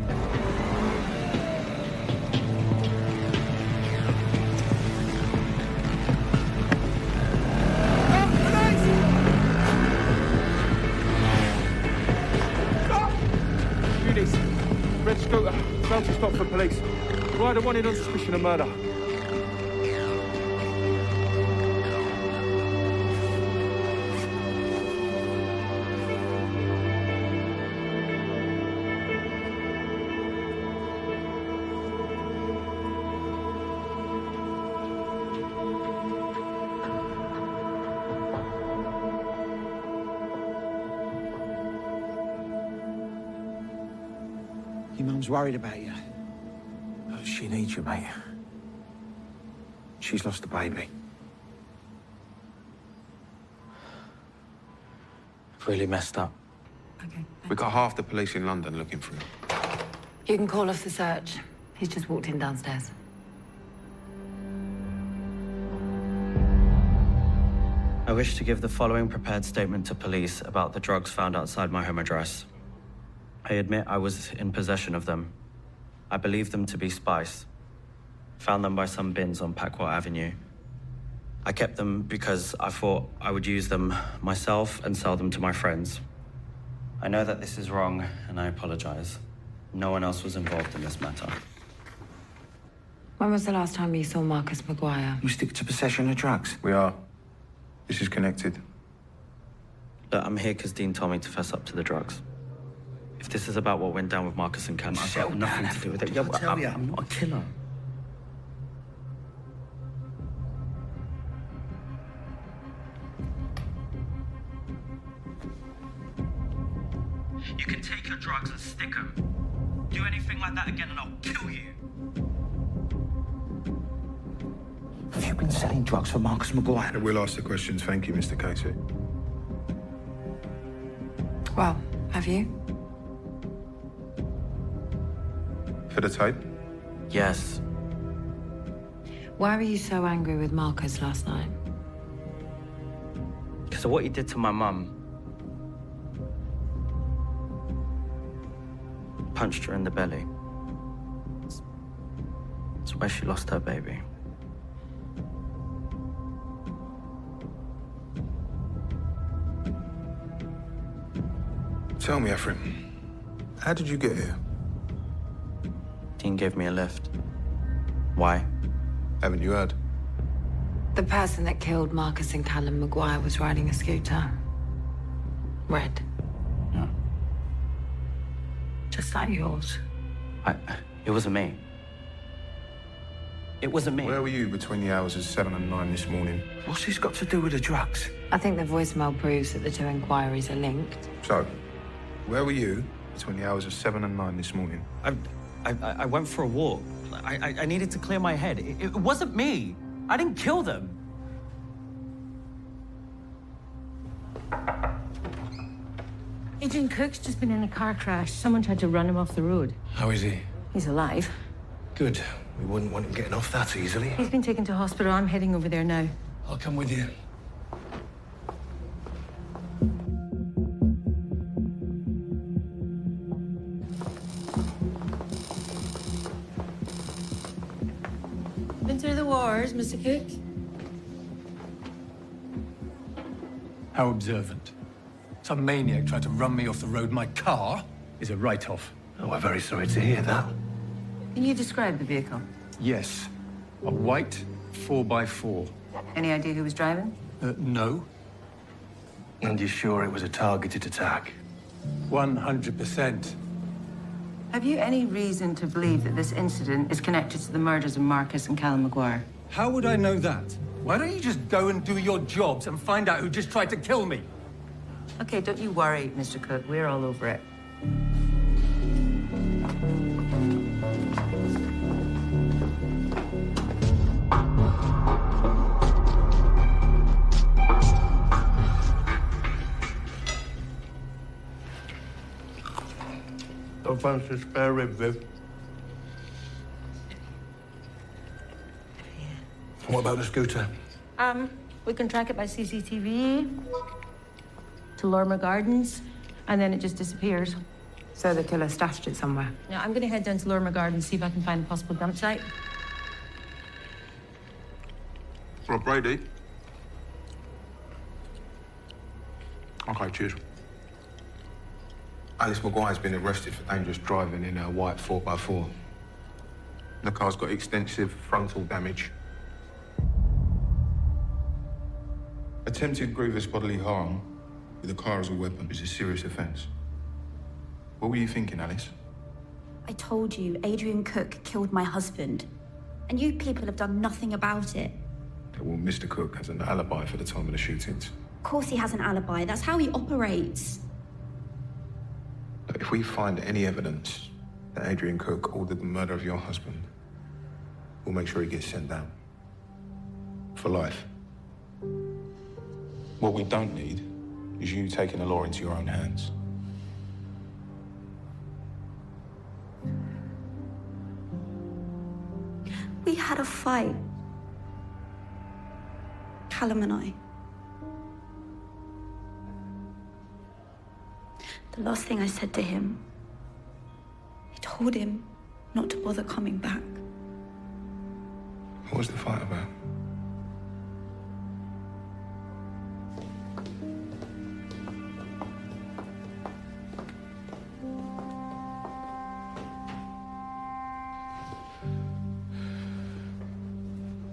Unis, red scooter, failed to stop for police. Rider wanted on suspicion of murder. Your mum's worried about you. Oh, she needs you, mate. She's lost the baby. Really messed up. Okay. We got half the police in London looking for him. You can call off the search. He's just walked in downstairs. I wish to give the following prepared statement to police about the drugs found outside my home address. I admit I was in possession of them. I believe them to be spice. Found them by some bins on Packwell Avenue. I kept them because I thought I would use them myself and sell them to my friends. I know that this is wrong, and I apologize. No one else was involved in this matter. When was the last time you saw Marcus Maguire? You stick to possession of drugs? We are. This is connected. Look, I'm here because Dean told me to fess up to the drugs. If this is about what went down with Marcus and Callum, I've got nothing to do with it. Yeah, well, I'm not a killer. You can take your drugs and stick them. Do anything like that again and I'll kill you. Have you been selling drugs for Marcus Maguire? We'll ask the questions. Thank you, Mr. Casey. Well, have you? For the tape? Yes. Why were you so angry with Marcus last night? Because of what he did to my mum. Punched her in the belly. It's where she lost her baby. Tell me, Ephraim, how did you get here? Dean gave me a lift. Why? Haven't you heard? The person that killed Marcus and Callum Maguire was riding a scooter. Red. Yeah. Just like yours. It wasn't me. It wasn't me. Where were you between the hours of 7 and 9 this morning? What's this got to do with the drugs? I think the voicemail proves that the two inquiries are linked. So, where were you between the hours of 7 and 9 this morning? I went for a walk. I needed to clear my head. It wasn't me. I didn't kill them. Agent Cook's just been in a car crash. Someone tried to run him off the road. How is he? He's alive. Good. We wouldn't want him getting off that easily. He's been taken to hospital. I'm heading over there now. I'll come with you. Been through the wars, Mr. Cook? How observant. Some maniac tried to run me off the road. My car is a write-off. Oh, we're very sorry to hear that. Can you describe the vehicle? Yes. A white 4x4. Any idea who was driving? No. And you're sure it was a targeted attack? 100%. Have you any reason to believe that this incident is connected to the murders of Marcus and Callum Maguire? How would I know that? Why don't you just go and do your jobs and find out who just tried to kill me? Okay, don't you worry, Mr. Cook. We're all over it. Don't fancy spare rib, Viv? What about the scooter? We can track it by CCTV to Lorma Gardens, and then it just disappears. So the killer stashed it somewhere. Now, I'm going to head down to Lorimer Garden and see if I can find a possible dump site. Right, Brady. Okay, cheers. Alice Maguire's been arrested for dangerous driving in a white 4x4. The car's got extensive frontal damage. Attempted grievous bodily harm with a car as a weapon is a serious offence. What were you thinking, Alice? I told you, Adrian Cook killed my husband. And you people have done nothing about it. Well, Mr. Cook has an alibi for the time of the shootings. Of course he has an alibi. That's how he operates. Look, if we find any evidence that Adrian Cook ordered the murder of your husband, we'll make sure he gets sent down. For life. What we don't need is you taking the law into your own hands. We had a fight. Callum and I. The last thing I said to him, I told him not to bother coming back. What was the fight about?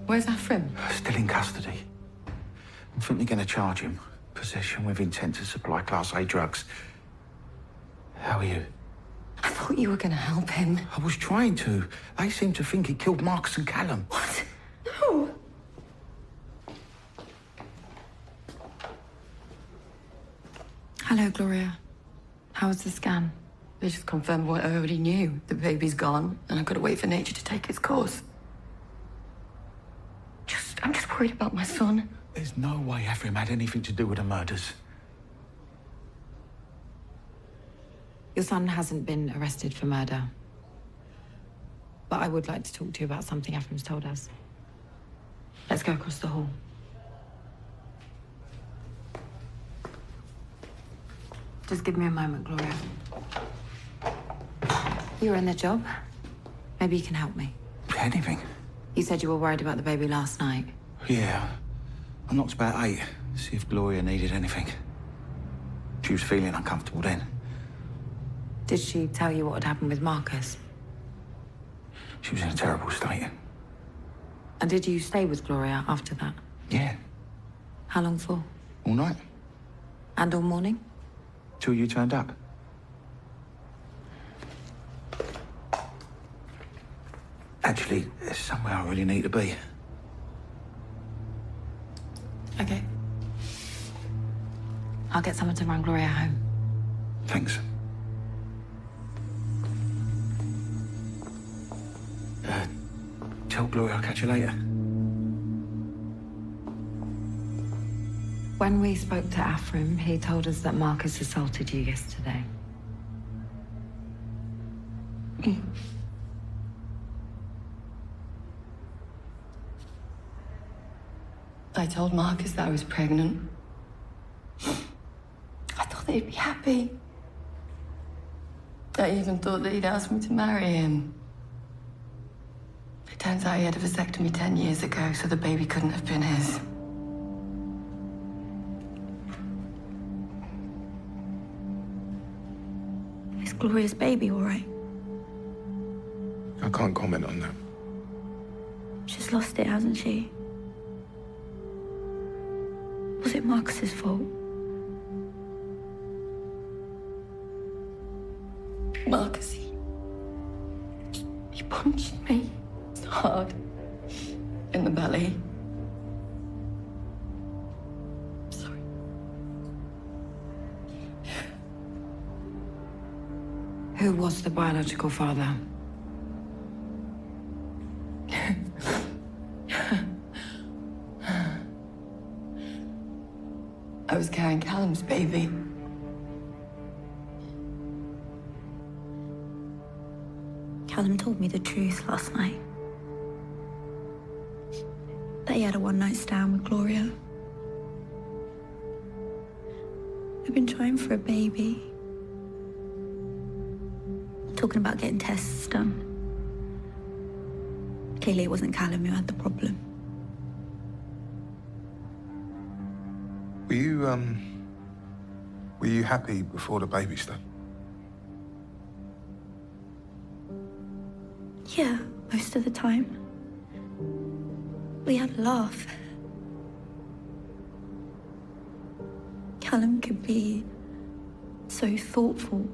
Where's Afrim? Still in custody. I think they're going to charge him. Possession with intent to supply Class A drugs. How are you? I thought you were going to help him. I was trying to. They seem to think he killed Marcus and Callum. What? No. Hello, Gloria. How was the scan? They just confirmed what I already knew. The baby's gone, and I've got to wait for nature to take its course. I'm just worried about my son. There's no way Afrim had anything to do with the murders. Your son hasn't been arrested for murder. But I would like to talk to you about something Afrim's told us. Let's go across the hall. Just give me a moment, Gloria. You're in the job. Maybe you can help me. Anything? You said you were worried about the baby last night. Yeah. I knocked about 8. See if Gloria needed anything. She was feeling uncomfortable then. Did she tell you what had happened with Marcus? She was in a terrible state. And did you stay with Gloria after that? Yeah. How long for? All night. And all morning? Till you turned up. Actually, there's somewhere I really need to be. Okay. I'll get someone to run Gloria home. Thanks. Tell Gloria I'll catch you later. When we spoke to Afrim, he told us that Marcus assaulted you yesterday. I told Marcus that I was pregnant. I thought they'd be happy. I even thought that he'd ask me to marry him. It turns out he had a vasectomy 10 years ago, so the baby couldn't have been his. Is Gloria's baby all right? I can't comment on that. She's lost it, hasn't she? Was it Marcus's fault? Marcus, he punched me hard in the belly. Sorry. Who was the biological father? I was carrying Callum's baby. Callum told me the truth last night. That he had a one-night stand with Gloria. I've been trying for a baby. talking about getting tests done. Clearly it wasn't Callum who had the problem. Were you happy before the baby stuff? Yeah, most of the time. We had a laugh. Callum could be so thoughtful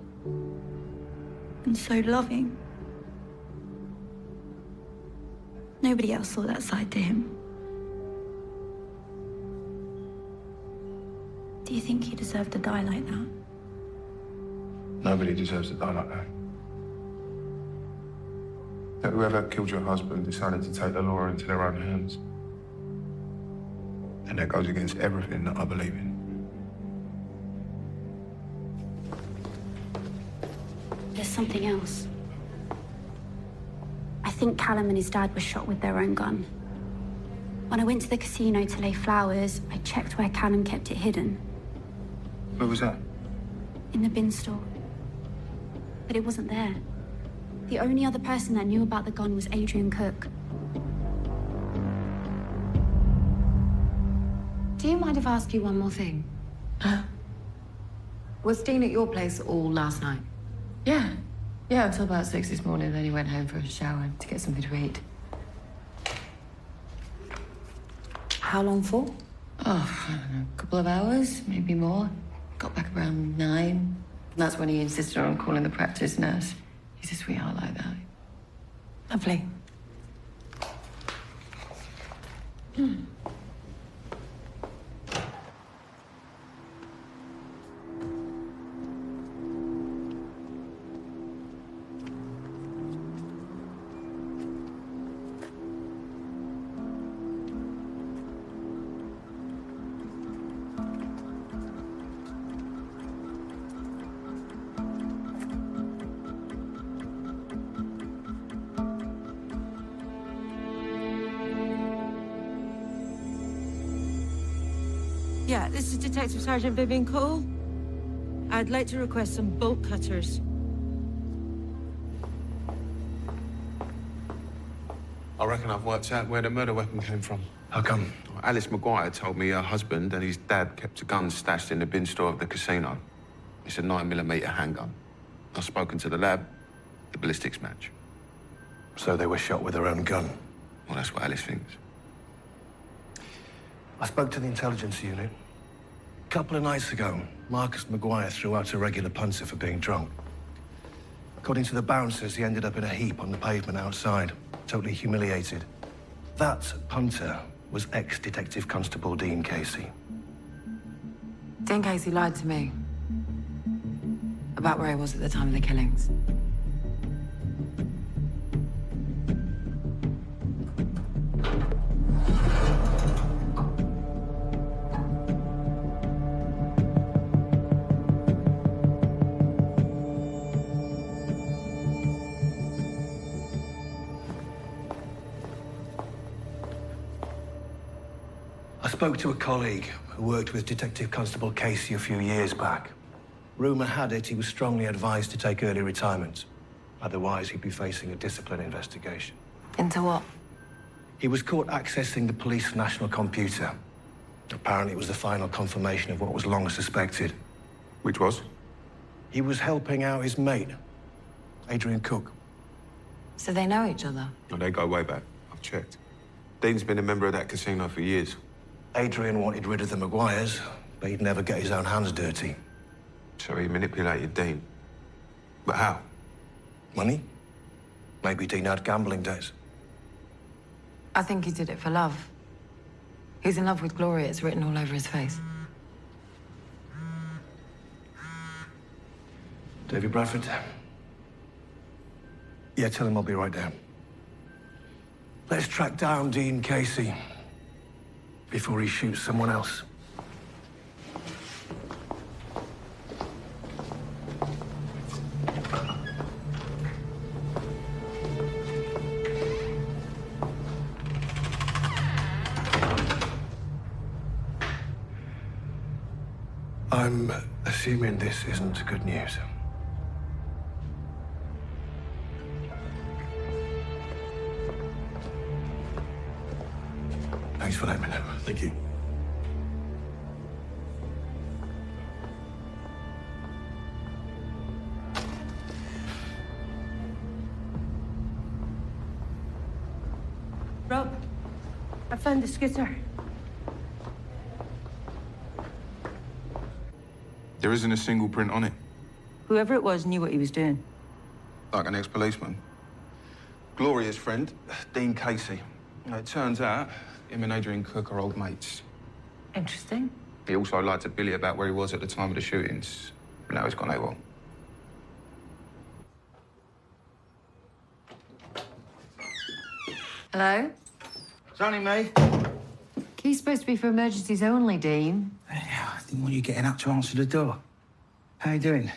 and so loving. Nobody else saw that side to him. Do you think he deserved to die like that? Nobody deserves to die like that. That whoever killed your husband decided to take the law into their own hands. And that goes against everything that I believe in. There's something else. I think Callum and his dad were shot with their own gun. When I went to the casino to lay flowers, I checked where Callum kept it hidden. Where was that? In the bin store. But it wasn't there. The only other person that knew about the gun was Adrian Cook. Do you mind if I ask you one more thing? Was Dean at your place all last night? Yeah. Yeah, until about 6 this morning, then he went home for a shower to get something to eat. How long for? Oh, I don't know, a couple of hours, maybe more. Got back around 9. And that's when he insisted on calling the practice nurse. He's a sweetheart like that. Lovely. Yeah, this is Detective Sergeant Vivian Cole. I'd like to request some bolt cutters. I reckon I've worked out where the murder weapon came from. How come? Alice Maguire told me her husband and his dad kept a gun stashed in the bin store of the casino. It's a 9mm handgun. I've spoken to the lab. The ballistics match. So they were shot with their own gun? Well, that's what Alice thinks. I spoke to the intelligence unit. A couple of nights ago, Marcus Maguire threw out a regular punter for being drunk. According to the bouncers, he ended up in a heap on the pavement outside, totally humiliated. That punter was ex-Detective Constable Dean Casey. Dean Casey lied to me about where he was at the time of the killings. I spoke to a colleague who worked with Detective Constable Casey a few years back. Rumour had it he was strongly advised to take early retirement. Otherwise, he'd be facing a discipline investigation. Into what? He was caught accessing the police national computer. Apparently, it was the final confirmation of what was long suspected. Which was? He was helping out his mate, Adrian Cook. So they know each other? No, they go way back. I've checked. Dean's been a member of that casino for years. Adrian wanted rid of the Maguires, but he'd never get his own hands dirty. So he manipulated Dean. But how? Money? Maybe Dean had gambling debts. I think he did it for love. He's in love with Gloria. It's written all over his face. David Bradford? Yeah, tell him I'll be right there. Let's track down Dean Casey before he shoots someone else. I'm assuming this isn't good news. Thanks for letting me know. Thank you. Rob, I found the scooter. There isn't a single print on it. Whoever it was knew what he was doing. Like an ex-policeman. Gloria's friend, Dean Casey. It turns out him and Adrian Cook are old mates. Interesting. He also lied to Billy about where he was at the time of the shootings. But now he's gone AWOL. Hello? It's only me. Key's supposed to be for emergencies only, Dean. Yeah, I didn't want you getting up to answer the door. How you doing?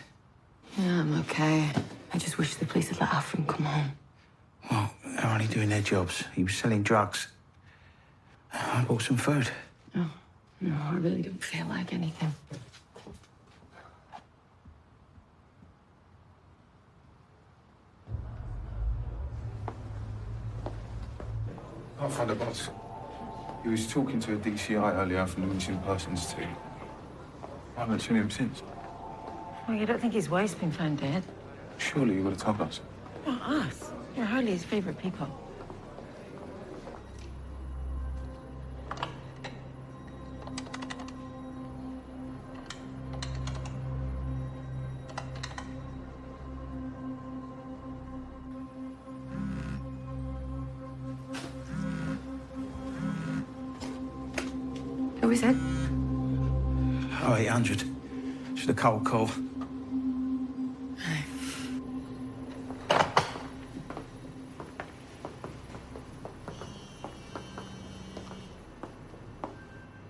Yeah, I'm okay. I just wish the police had let Afrin come home. Well, they're only doing their jobs. He was selling drugs. I bought some food. Oh, no, I really don't feel like anything. Can't find the boss. He was talking to a DCI earlier from the missing persons team. I haven't seen him since. Well, you don't think his wife's been found dead? Surely you would have told us. Not us. You're hardly his favourite people. Who is it? Oh, 800. Should have cold call.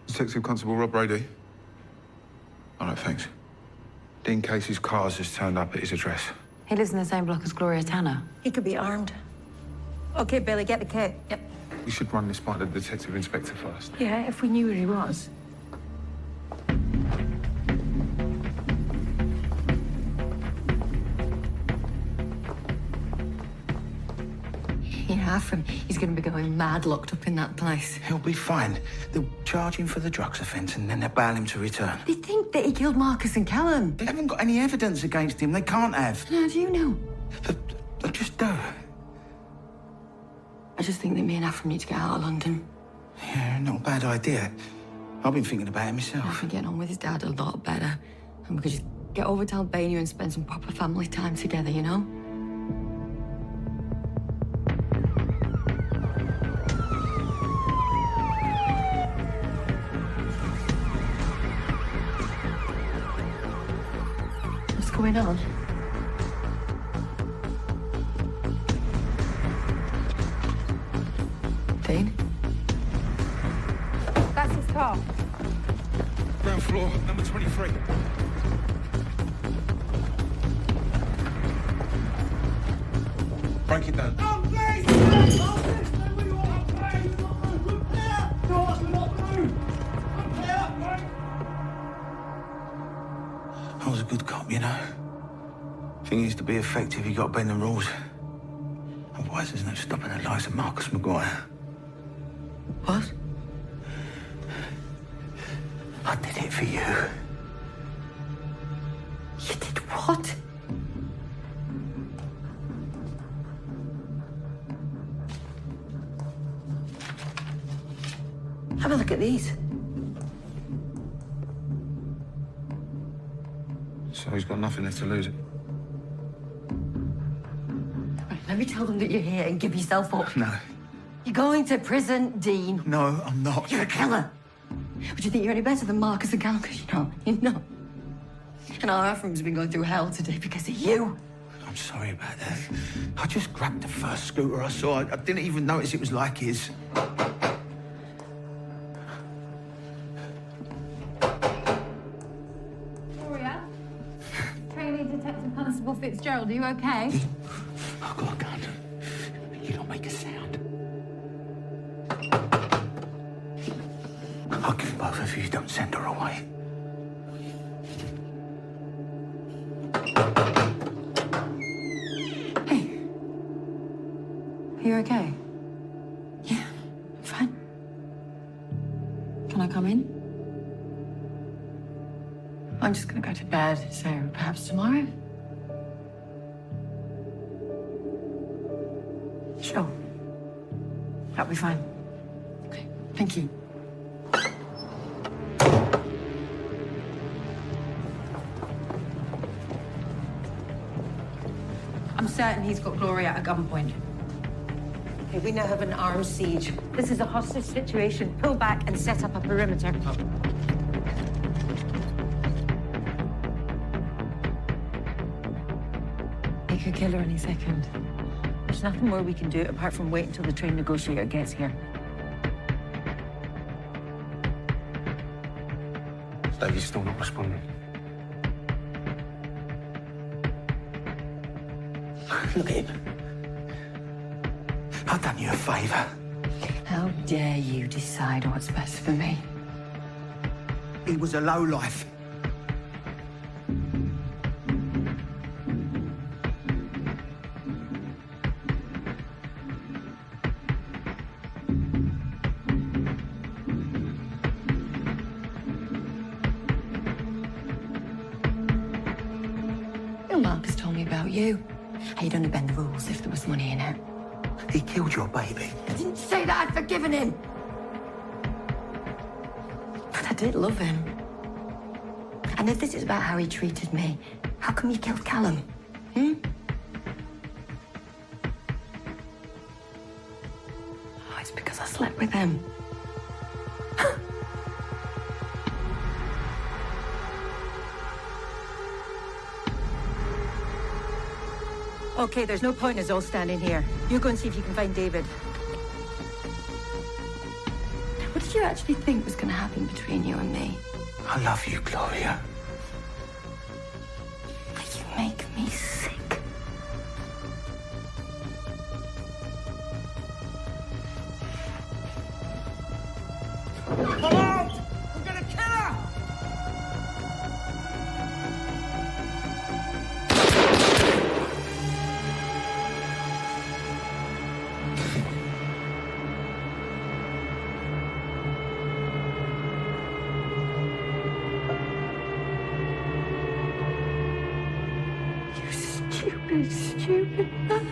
Detective Constable Rob Brady. All right, thanks. Dean Casey's car's just turned up at his address. He lives in the same block as Gloria Tanner. He could be armed. Okay, Billy, get the kit. Yep. We should run this by the detective inspector first. Yeah, if we knew where he was. Yeah, Afrin, he's going to be going mad locked up in that place. He'll be fine. They'll charge him for the drugs offence and then they'll bail him to return. They think that he killed Marcus and Callum. They haven't got any evidence against him. They can't have. How do you know? They just do. I just think that me and Afrin need to get out of London. Yeah, not a bad idea. I've been thinking about it myself. I've been getting on with his dad a lot better. And we could just get over to Albania and spend some proper family time together, you know? What's going on? Dean? That's his car. Ground floor, number 23. Break it down. I was a good cop, you know. Thing is, to be effective, you got to bend the rules. Otherwise, there's no stopping the likes of Marcus Maguire. What? I did it for you. You did what? Have a look at these. So he's got nothing left to lose. Let me tell them that you're here and give yourself up. No. You're going to prison, Dean. No, I'm not. You're a killer. But you think you're any better than Marcus and Callum? Because you're not. And our Afrin's been going through hell today because of you. I'm sorry about that. I just grabbed the first scooter I saw. I didn't even notice it was like his. Gloria? Trainee Detective Constable Fitzgerald, are you okay? I've got a gun. You don't make a sound. I'll give both of you, don't send her away. Hey. Are you okay? Yeah, I'm fine. Can I come in? I'm just gonna go to bed, so perhaps tomorrow? Sure. That'll be fine. Okay, thank you. I'm certain he's got Gloria at gunpoint. Okay, we now have an armed siege. This is a hostage situation. Pull back and set up a perimeter. He could kill her any second. There's nothing more we can do apart from wait until the trained negotiator gets here. Davy's still not responding. Look at him. I've done you a favour. How dare you decide what's best for me? He was a lowlife. Bill Marcus told me about you. How you'd only bend the rules if there was money in it. He killed your baby. I didn't say that I'd forgiven him. But I did love him. And if this is about how he treated me, how come you killed Callum? Oh, it's because I slept with him. Okay, there's no point in us all standing here. You go and see if you can find David. What did you actually think was going to happen between you and me? I love you, Gloria. You make me sick. Come out! We're gonna kill her! Stupid man.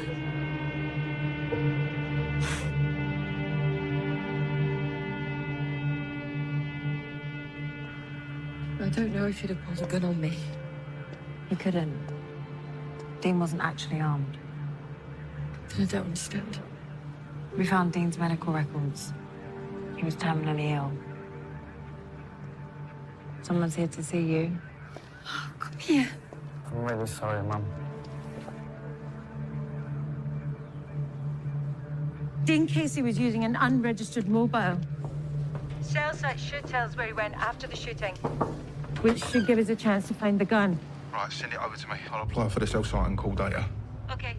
I don't know if you'd have pulled a gun on me. He couldn't. Dean wasn't actually armed. I don't understand. We found Dean's medical records. He was terminally ill. Someone's here to see you. Oh, come here. I'm really sorry, Mum. Dean Casey was using an unregistered mobile. Cell site should tell us where he went after the shooting, which should give us a chance to find the gun. Right, send it over to me. I'll apply for the cell site and call data. Okay.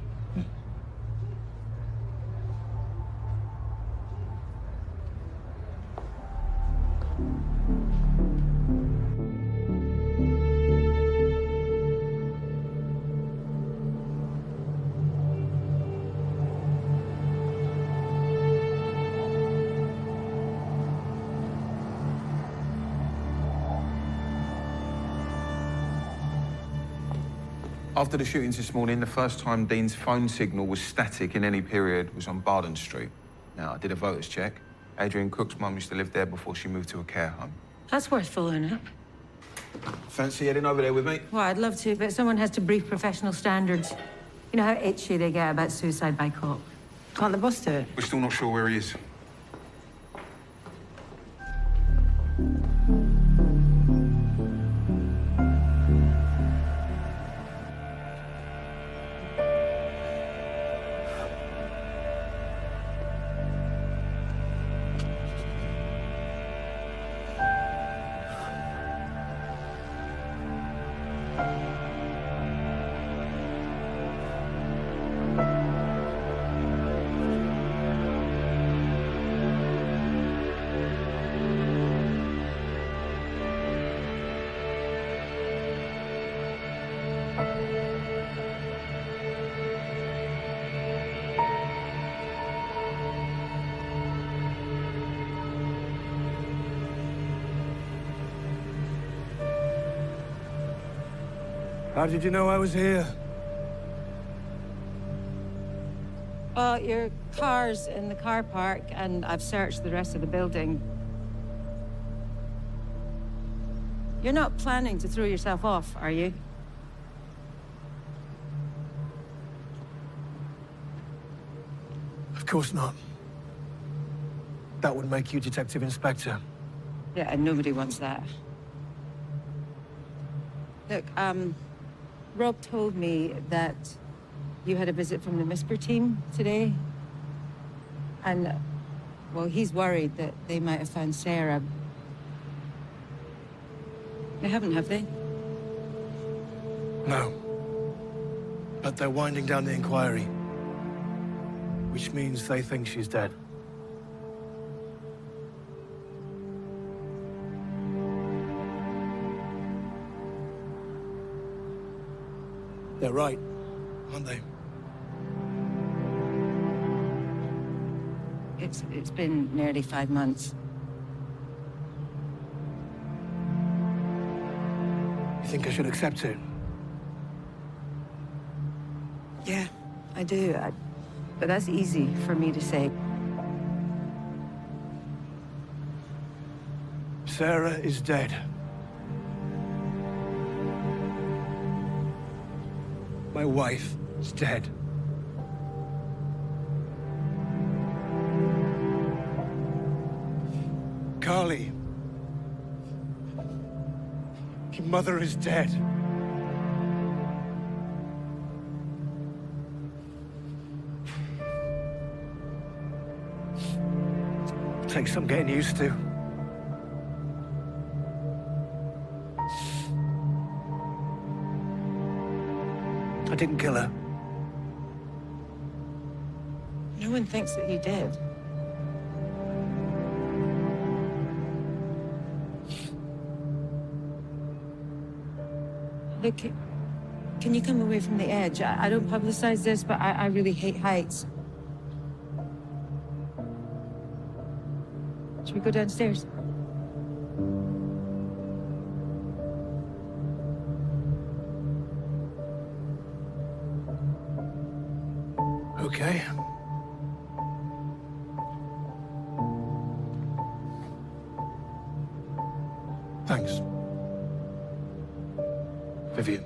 After the shootings this morning, the first time Dean's phone signal was static in any period was on Barden Street. Now, I did a voters check. Adrian Cook's mum used to live there before she moved to a care home. That's worth following up. Fancy heading over there with me? Well, I'd love to, but someone has to brief professional standards. You know how itchy they get about suicide by cop. Can't the boss do it? We're still not sure where he is. How did you know I was here? Well, your car's in the car park, and I've searched the rest of the building. You're not planning to throw yourself off, are you? Of course not. That would make you Detective Inspector. Yeah, and nobody wants that. Look, Rob told me that you had a visit from the MISPER team today. And, well, he's worried that they might have found Sarah. They haven't, have they? No. But they're winding down the inquiry. Which means they think she's dead. They're right, aren't they? It's been nearly 5 months. You think I should accept it? Yeah, I do. But that's easy for me to say. Sarah is dead. My wife is dead. Carly. Your mother is dead. Takes some getting used to. I didn't kill her. No one thinks that you did. Look, can you come away from the edge? I don't publicize this, but I really hate heights. Should we go downstairs? Okay. Thanks. Vivian.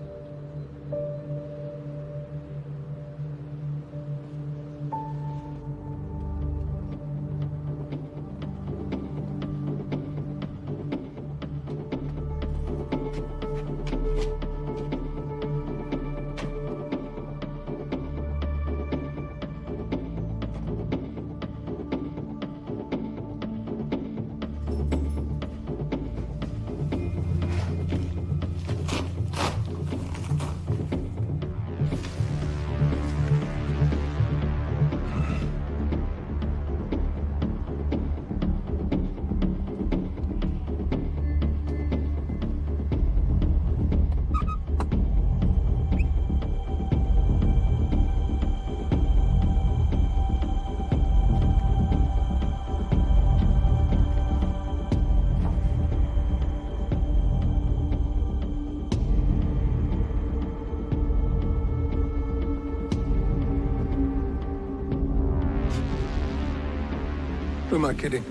Who am I kidding?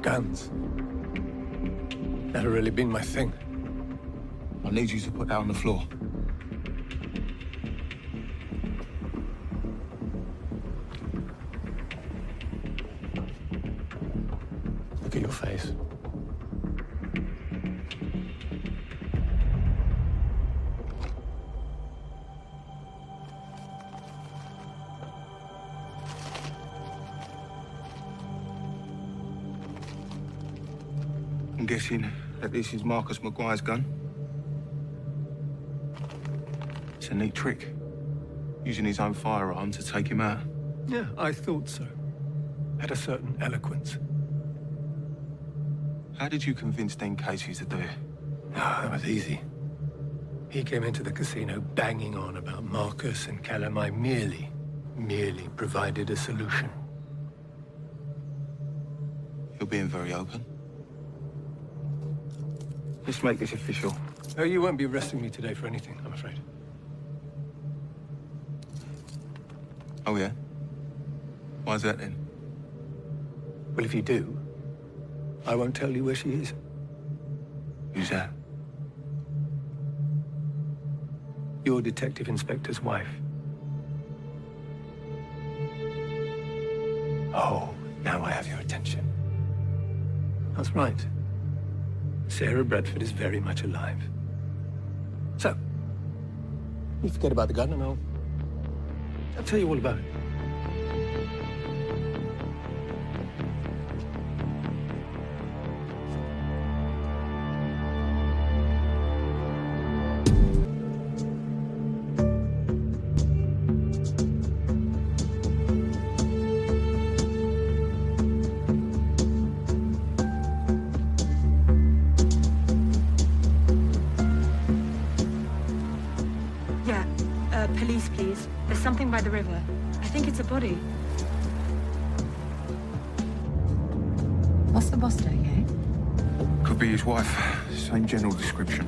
Guns. Never really been my thing. I need you to put that on the floor. Look at your face. I'm guessing that this is Marcus Maguire's gun. It's a neat trick, using his own firearm to take him out. Yeah, I thought so. Had a certain eloquence. How did you convince Dean Casey to do it? Ah, that was easy. He came into the casino banging on about Marcus and Callum. I merely provided a solution. You're being very open. Let's make this official. Oh, you won't be arresting me today for anything, I'm afraid. Oh, yeah? Why's that, then? Well, if you do, I won't tell you where she is. Who's that? Your detective inspector's wife. Oh, now I have your attention. That's right. Sarah Bradford is very much alive. So, you forget about the gun and I'll tell you all about it. Police, please. There's something by the river. I think it's a body. What's the boss doing here? Could be his wife. Same general description.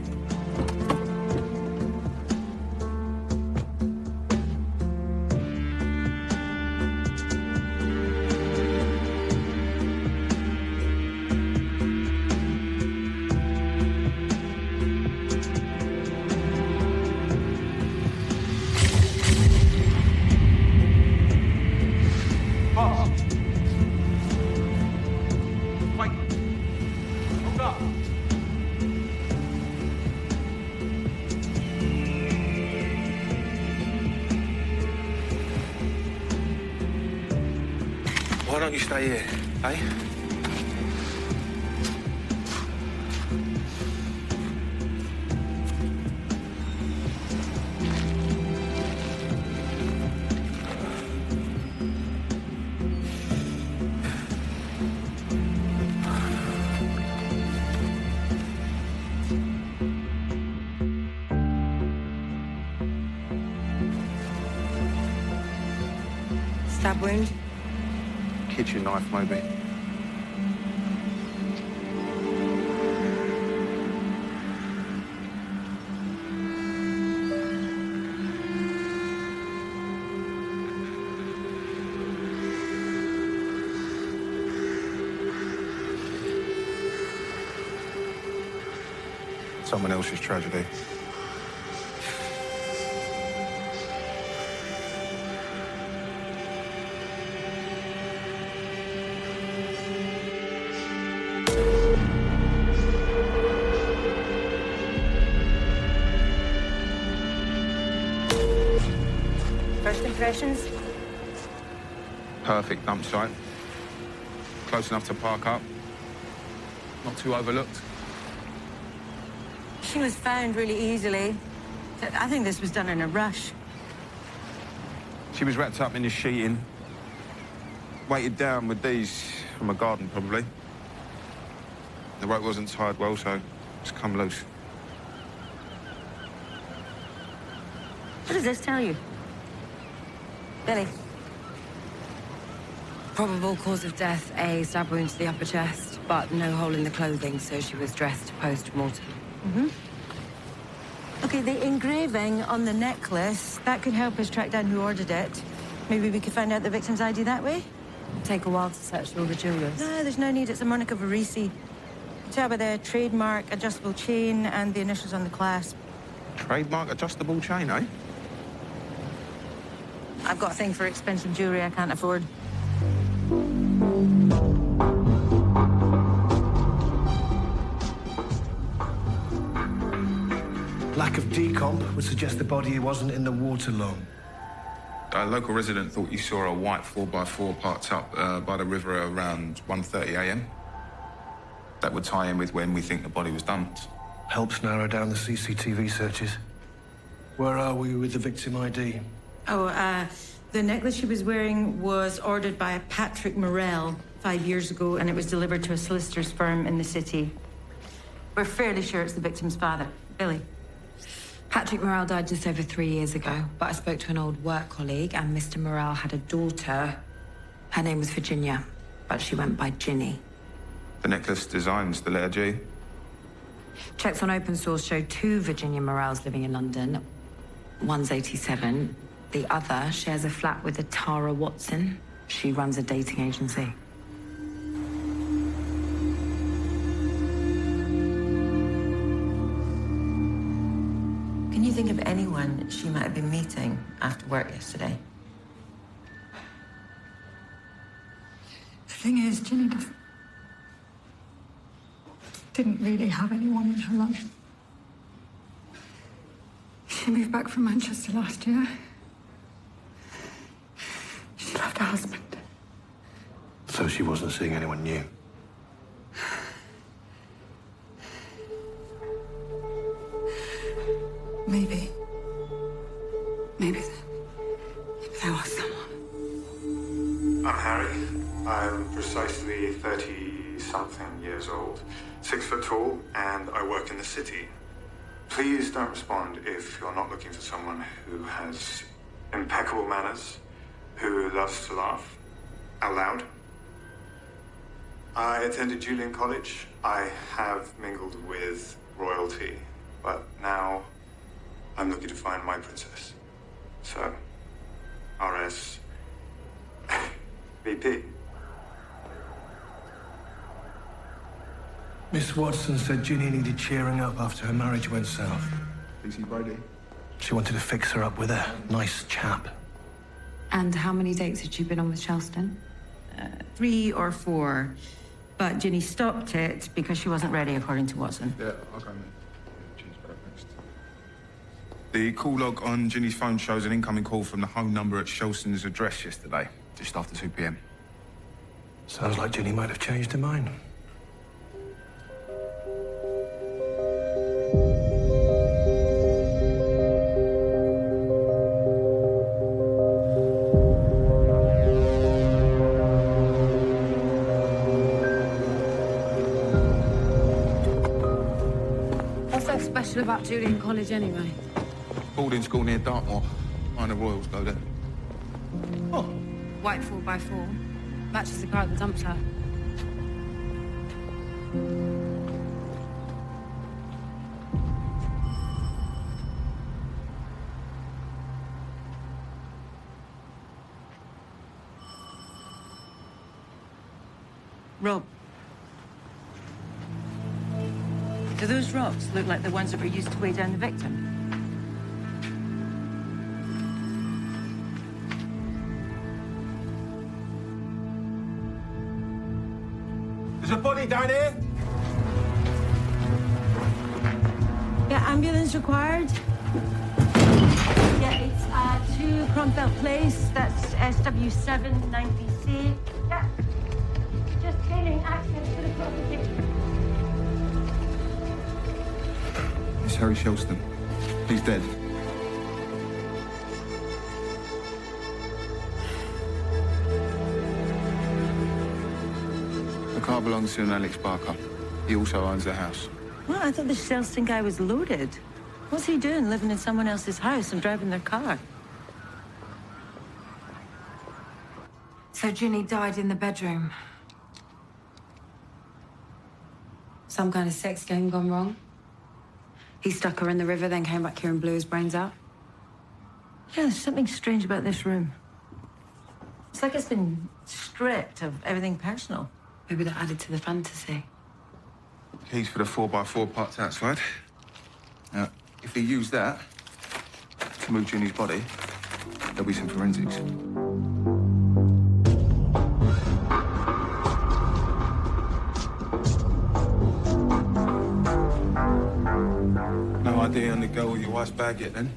Why don't you stay here, eh? Stab wound? Kitchen knife, maybe. Someone else's tragedy. First impressions? Perfect dump site. Close enough to park up. Not too overlooked. She was found really easily. I think this was done in a rush. She was wrapped up in the sheeting. Weighted down with these from a garden, probably. The rope wasn't tied well, so it's come loose. What does this tell you? Billy? Probable cause of death, a stab wound to the upper chest, but no hole in the clothing, so she was dressed post-mortem. Okay, the engraving on the necklace, that could help us track down who ordered it. Maybe we could find out the victim's ID that way? It'll take a while to search all the jewelers. No, there's no need. It's a Monica Verisi. Tell by the trademark, adjustable chain, and the initials on the clasp. Trademark adjustable chain, eh? I've got a thing for expensive jewelry I can't afford. Lack of decomp would suggest the body wasn't in the water long. A local resident thought he saw a white 4x4 parked up by the river around 1:30 a.m. That would tie in with when we think the body was dumped. Helps narrow down the CCTV searches. Where are we with the victim ID? The necklace she was wearing was ordered by a Patrick Morell 5 years ago, and it was delivered to a solicitor's firm in the city. We're fairly sure it's the victim's father, Billy. Patrick Morell died just over 3 years ago, but I spoke to an old work colleague, and Mr. Morell had a daughter. Her name was Virginia, but she went by Ginny. The necklace designs the letter G. Checks on open source show 2 Virginia Morels living in London. One's 87. The other shares a flat with a Tara Watson. She runs a dating agency. Can you think of anyone she might have been meeting after work yesterday? The thing is, Ginny didn't really have anyone in her life. She moved back from Manchester last year. She left her husband. So she wasn't seeing anyone new? Maybe there was someone. I'm Harry. I'm precisely 30-something years old, 6 foot tall, and I work in the city. Please don't respond if you're not looking for someone who has impeccable manners, who loves to laugh out loud. I attended Julian College. I have mingled with royalty, but now I'm looking to find my princess. So, RS VP. Miss Watson said Ginny needed cheering up after her marriage went south. Easy, Brady. She wanted to fix her up with a nice chap. And how many dates had you been on with Charleston? 3 or 4. But Ginny stopped it because she wasn't ready, according to Watson. Yeah, okay, mate. Ginny's back next. The call log on Ginny's phone shows an incoming call from the home number at Charleston's address yesterday, just after 2 p.m. Sounds like Ginny might have changed her mind. What's so special about Julian College anyway? Boarding school near Dartmoor. Minor Royals go there. Oh. White 4x4. Matches the car at the dump site. Rob. Do those rocks look like the ones that were used to weigh down the victim? There's a body down here. Yeah, ambulance required. Yeah, it's to Cromfeld Place. That's SW790C. Yeah. Just gaining access to the property. It's Harry Charleston. He's dead. The car belongs to an Alex Barker. He also owns the house. Well, I thought the Charleston guy was loaded. What's he doing, living in someone else's house and driving their car? So Ginny died in the bedroom. Some kind of sex game gone wrong. He stuck her in the river, then came back here and blew his brains out. Yeah, there's something strange about this room. It's like it's been stripped of everything personal. Maybe that added to the fantasy. Keys for the 4x4 parked outside. Now, if he used that to move Ginny's body, there'll be some forensics. No idea on the girl with your wife's bag yet, then?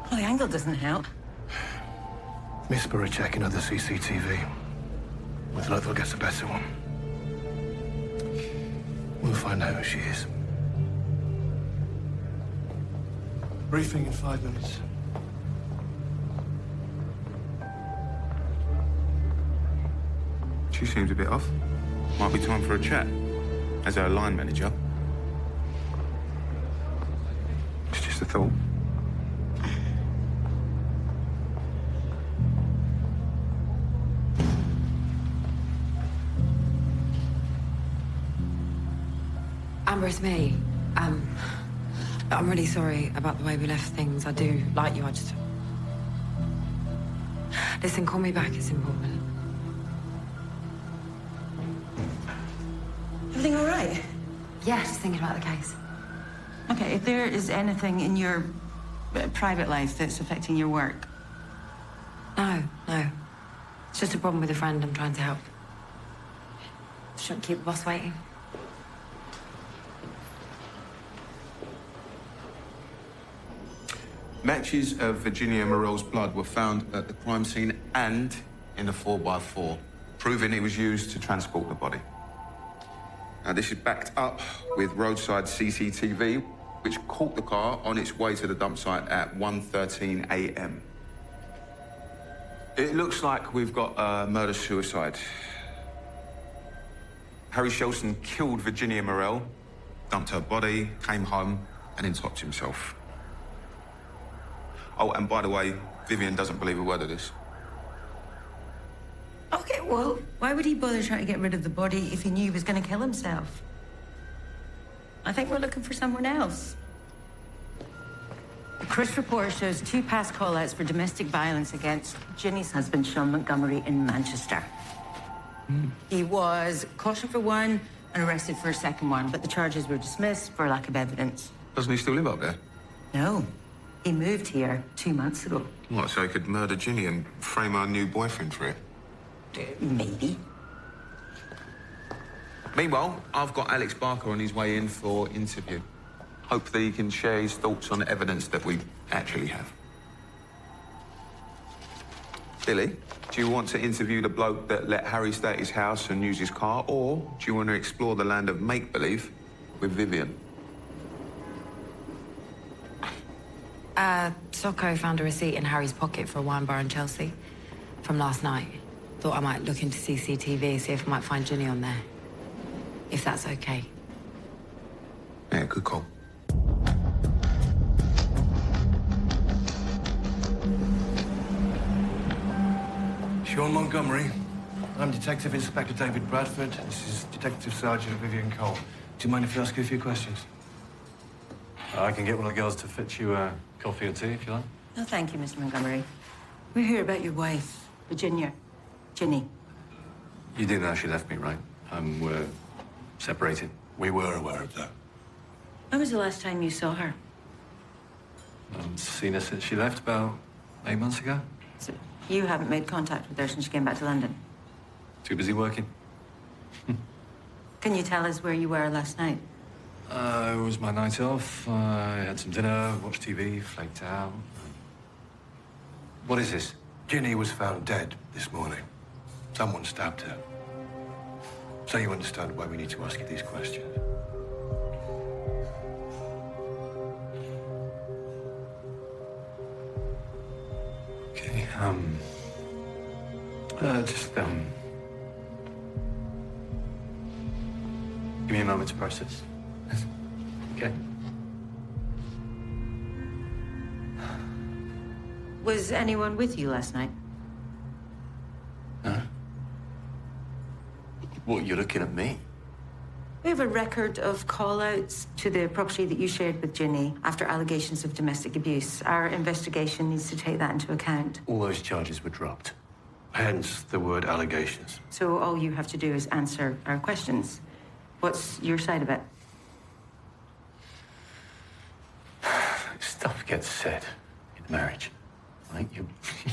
Well, the angle doesn't help. Miss Burr checking other CCTV. With luck, they'll get a better one. We'll find out who she is. Briefing in 5 minutes. She seems a bit off. Might be time for a chat. As our line manager. It's just a thought. Amber, it's me. I'm really sorry about the way we left things. I do like you, I just... Listen, call me back, it's important. Everything all right? Yeah, just thinking about the case. Okay, if there is anything in your private life that's affecting your work. No. It's just a problem with a friend. I'm trying to help. Shouldn't keep the boss waiting. Matches of Virginia Morell's blood were found at the crime scene and in the 4x4, proving it was used to transport the body. Now, this is backed up with roadside CCTV, which caught the car on its way to the dump site at 1:13 a.m. It looks like we've got a murder-suicide. Harry Shelton killed Virginia Morell, dumped her body, came home, and then topped himself. Oh, and by the way, Vivian doesn't believe a word of this. Okay, well, why would he bother trying to get rid of the body if he knew he was going to kill himself? I think we're looking for someone else. The Chris report shows 2 past call-outs for domestic violence against Ginny's husband, Sean Montgomery, in Manchester. He was cautioned for one and arrested for a second one, but the charges were dismissed for lack of evidence. Doesn't he still live up there? No. He moved here 2 months ago. What, so he could murder Ginny and frame our new boyfriend for it? Maybe. Meanwhile, I've got Alex Barker on his way in for interview. Hopefully he can share his thoughts on evidence that we actually have. Billy, do you want to interview the bloke that let Harry stay at his house and use his car, or do you want to explore the land of make-believe with Vivian? Socko found a receipt in Harry's pocket for a wine bar in Chelsea from last night. Thought I might look into CCTV, see if I might find Ginny on there. If that's okay. Yeah, good call. Sean Montgomery. I'm Detective Inspector David Bradford. This is Detective Sergeant Vivian Cole. Do you mind if I ask you a few questions? I can get one of the girls to fetch you a coffee or tea if you like. No, thank you, Mr. Montgomery. We're here about your wife, Virginia. Ginny. You do know she left me, right? We're separated. We were aware of that. When was the last time you saw her? I haven't seen her since she left about 8 months ago. So you haven't made contact with her since she came back to London? Too busy working. Can you tell us where you were last night? It was my night off. I had some dinner, watched TV, flaked out. What is this? Ginny was found dead this morning. Someone stabbed her. So you understand why we need to ask you these questions. Okay, give me a moment to process. Okay. Was anyone with you last night? No. What, you're looking at me? We have a record of call-outs to the property that you shared with Ginny after allegations of domestic abuse. Our investigation needs to take that into account. All those charges were dropped. Hence the word allegations. So all you have to do is answer our questions. What's your side of it? Stuff gets said in marriage. Right?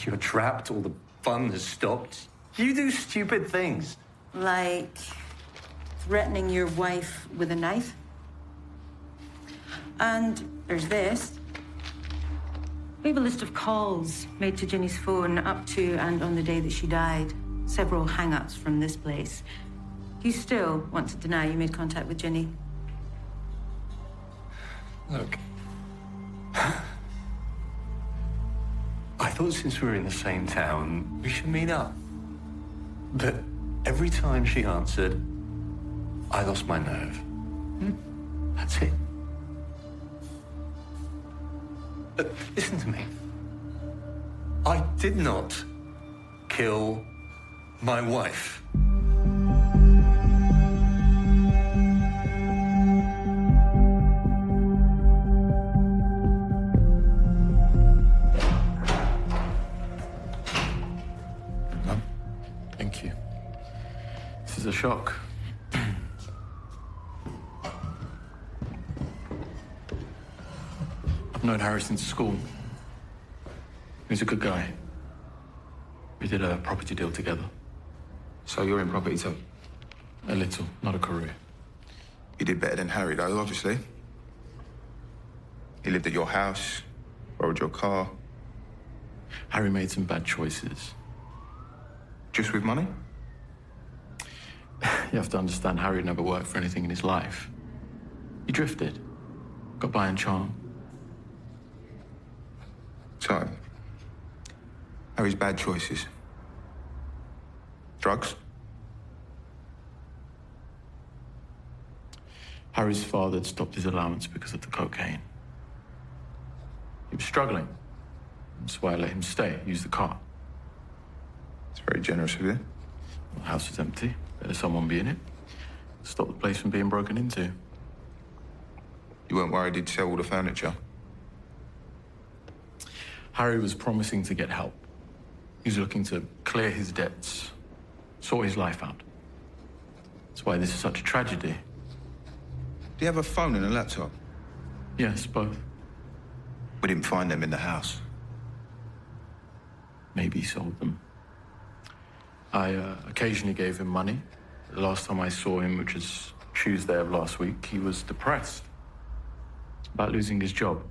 You're trapped, all the fun has stopped. You do stupid things. Like threatening your wife with a knife? And there's this. We have a list of calls made to Ginny's phone up to and on the day that she died. Several hang-ups from this place. Do you still want to deny you made contact with Ginny? Look. I thought since we were in the same town, we should meet up. But every time she answered, I lost my nerve. That's it. Listen to me. I did not kill my wife. shock. I've known Harry since school. He's a good guy. We did a property deal together. So you're in property too? A little, not a career. You did better than Harry, though, obviously. He lived at your house, borrowed your car. Harry made some bad choices. Just with money? You have to understand, Harry never worked for anything in his life. He drifted, got by in charm. So, Harry's bad choices. Drugs? Harry's father had stopped his allowance because of the cocaine. He was struggling. That's why I let him stay, use the car. It's very generous of you. The house was empty. Better someone be in it. Stop the place from being broken into. You weren't worried he'd sell all the furniture? Harry was promising to get help. He was looking to clear his debts, sort his life out. That's why this is such a tragedy. Do you have a phone and a laptop? Yes, both. We didn't find them in the house. Maybe he sold them. I occasionally gave him money. The last time I saw him, which was Tuesday of last week, he was depressed about losing his job.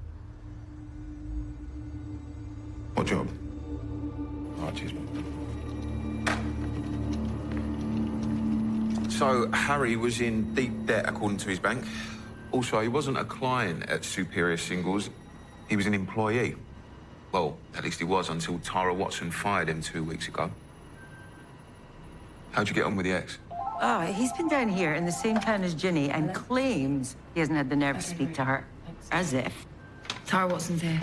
What job? Oh, jeez. So, Harry was in deep debt, according to his bank. Also, he wasn't a client at Superior Singles. He was an employee. Well, at least he was until Tara Watson fired him 2 weeks ago. How'd you get on with the ex? Oh, he's been down here in the same town as Ginny and claims he hasn't had the nerve to speak to her. As if. Tara Watson's here.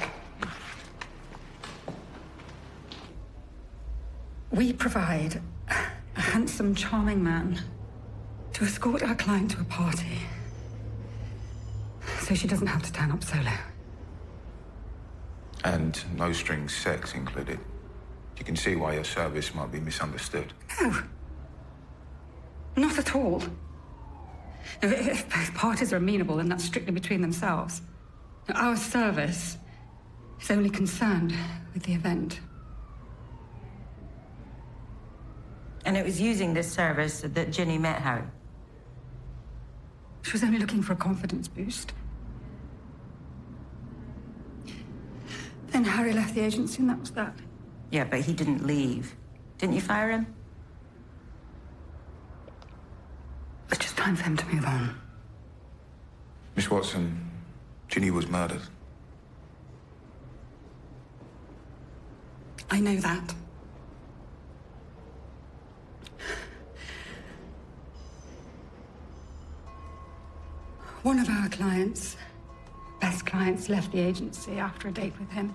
We provide a handsome, charming man to escort our client to a party so she doesn't have to turn up solo. And no strings sex included. You can see why your service might be misunderstood. No. Not at all. If both parties are amenable, then that's strictly between themselves. Our service is only concerned with the event. And it was using this service that Ginny met Harry. She was only looking for a confidence boost. Then Harry left the agency, and that was that. Yeah, but he didn't leave. Didn't you fire him? It's just time for him to move on. Miss Watson, Ginny was murdered. I know that. One of our clients, best clients, left the agency after a date with him.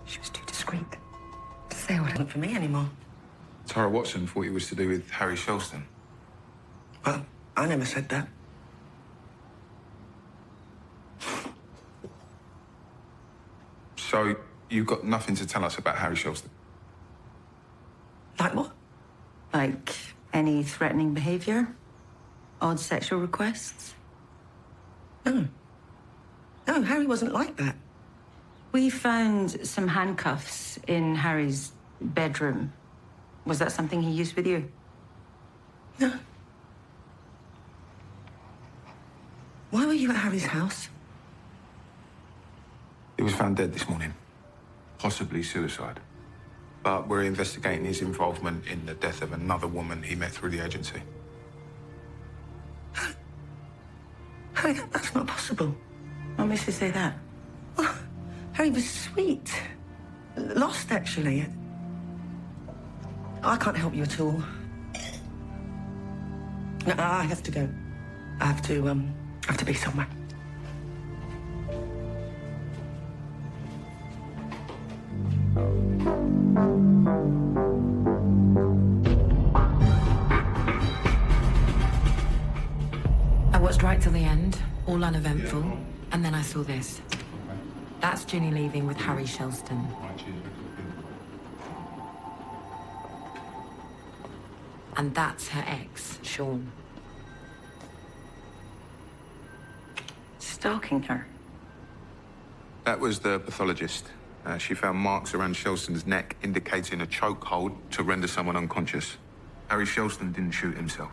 She was too discreet to say what it wasn't for me anymore. Tara Watson thought it was to do with Harry Shelston. Well, I never said that. So, you've got nothing to tell us about Harry Shelston? Like what? Like any threatening behavior? Odd sexual requests? No. No, Harry wasn't like that. We found some handcuffs in Harry's bedroom. Was that something he used with you? No. Why were you at Harry's house? He was found dead this morning. Possibly suicide. But we're investigating his involvement in the death of another woman he met through the agency. Harry, that's not possible. What makes you say that? Well, Harry was sweet. Lost, actually. I can't help you at all. No, I have to go. I have to be somewhere. I watched right till the end, all uneventful, and then I saw this. That's Ginny leaving with Harry Shelston. And that's her ex, Sean. Stalking her. That was the pathologist. She found marks around Shelston's neck indicating a chokehold to render someone unconscious. Harry Shelston didn't shoot himself.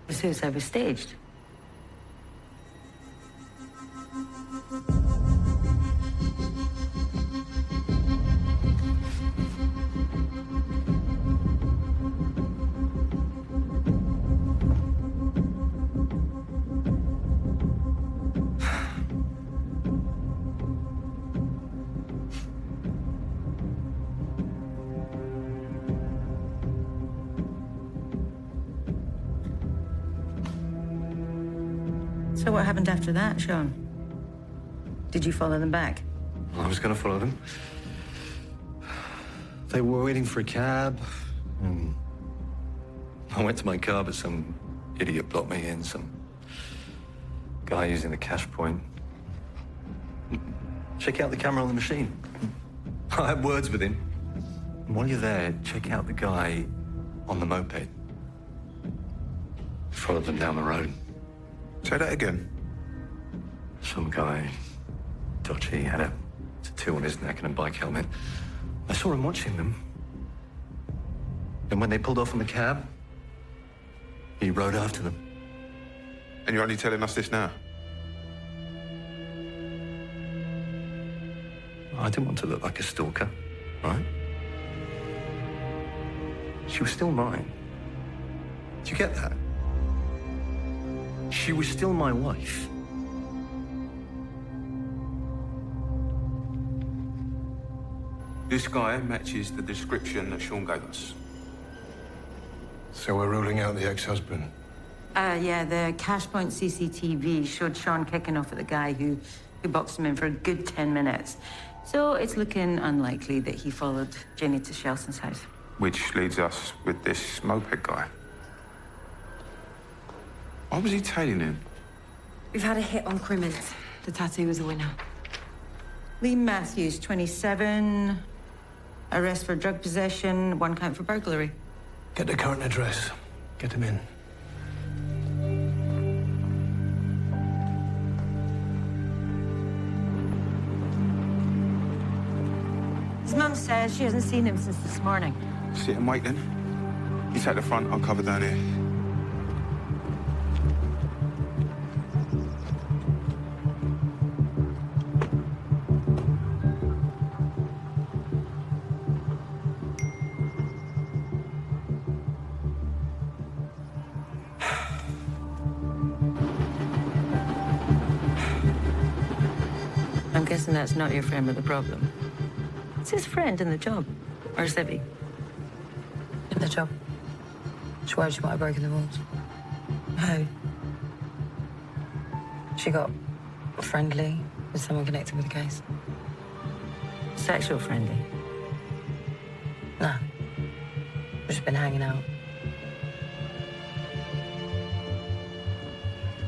The suicide was staged. So what happened after that, Sean? Did you follow them back? I was going to follow them. They were waiting for a cab, and I went to my car, but some idiot blocked me in, some guy using the cash point. Check out the camera on the machine. I had words with him. And while you're there, check out the guy on the moped. Followed them down the road. Say that again. Some guy, dodgy, had a tattoo on his neck and a bike helmet. I saw him watching them. And when they pulled off in the cab, he rode after them. And you're only telling us this now? I didn't want to look like a stalker, right? She was still mine. Do you get that? She was still my wife. This guy matches the description that Sean gave us. So we're ruling out the ex-husband? Yeah, the cash point CCTV showed Sean kicking off at the guy who boxed him in for a good 10 minutes. So it's looking unlikely that he followed Jenny to Shelston's house. Which leads us with this moped guy. Why was he tailing him? We've had a hit on Crimmins. The tattoo was a winner. Lee Matthews, 27. Arrest for drug possession, 1 count for burglary. Get the current address. Get him in. His mum says she hasn't seen him since this morning. Sit and wait then. You take the front, I'll cover down here. I'm guessing that's not your friend with the problem. It's his friend in the job. Or Zibby. In the job. She worried she might have broken the rules. Who? She got friendly with someone connected with the case. Sexual friendly? No. We've just been hanging out.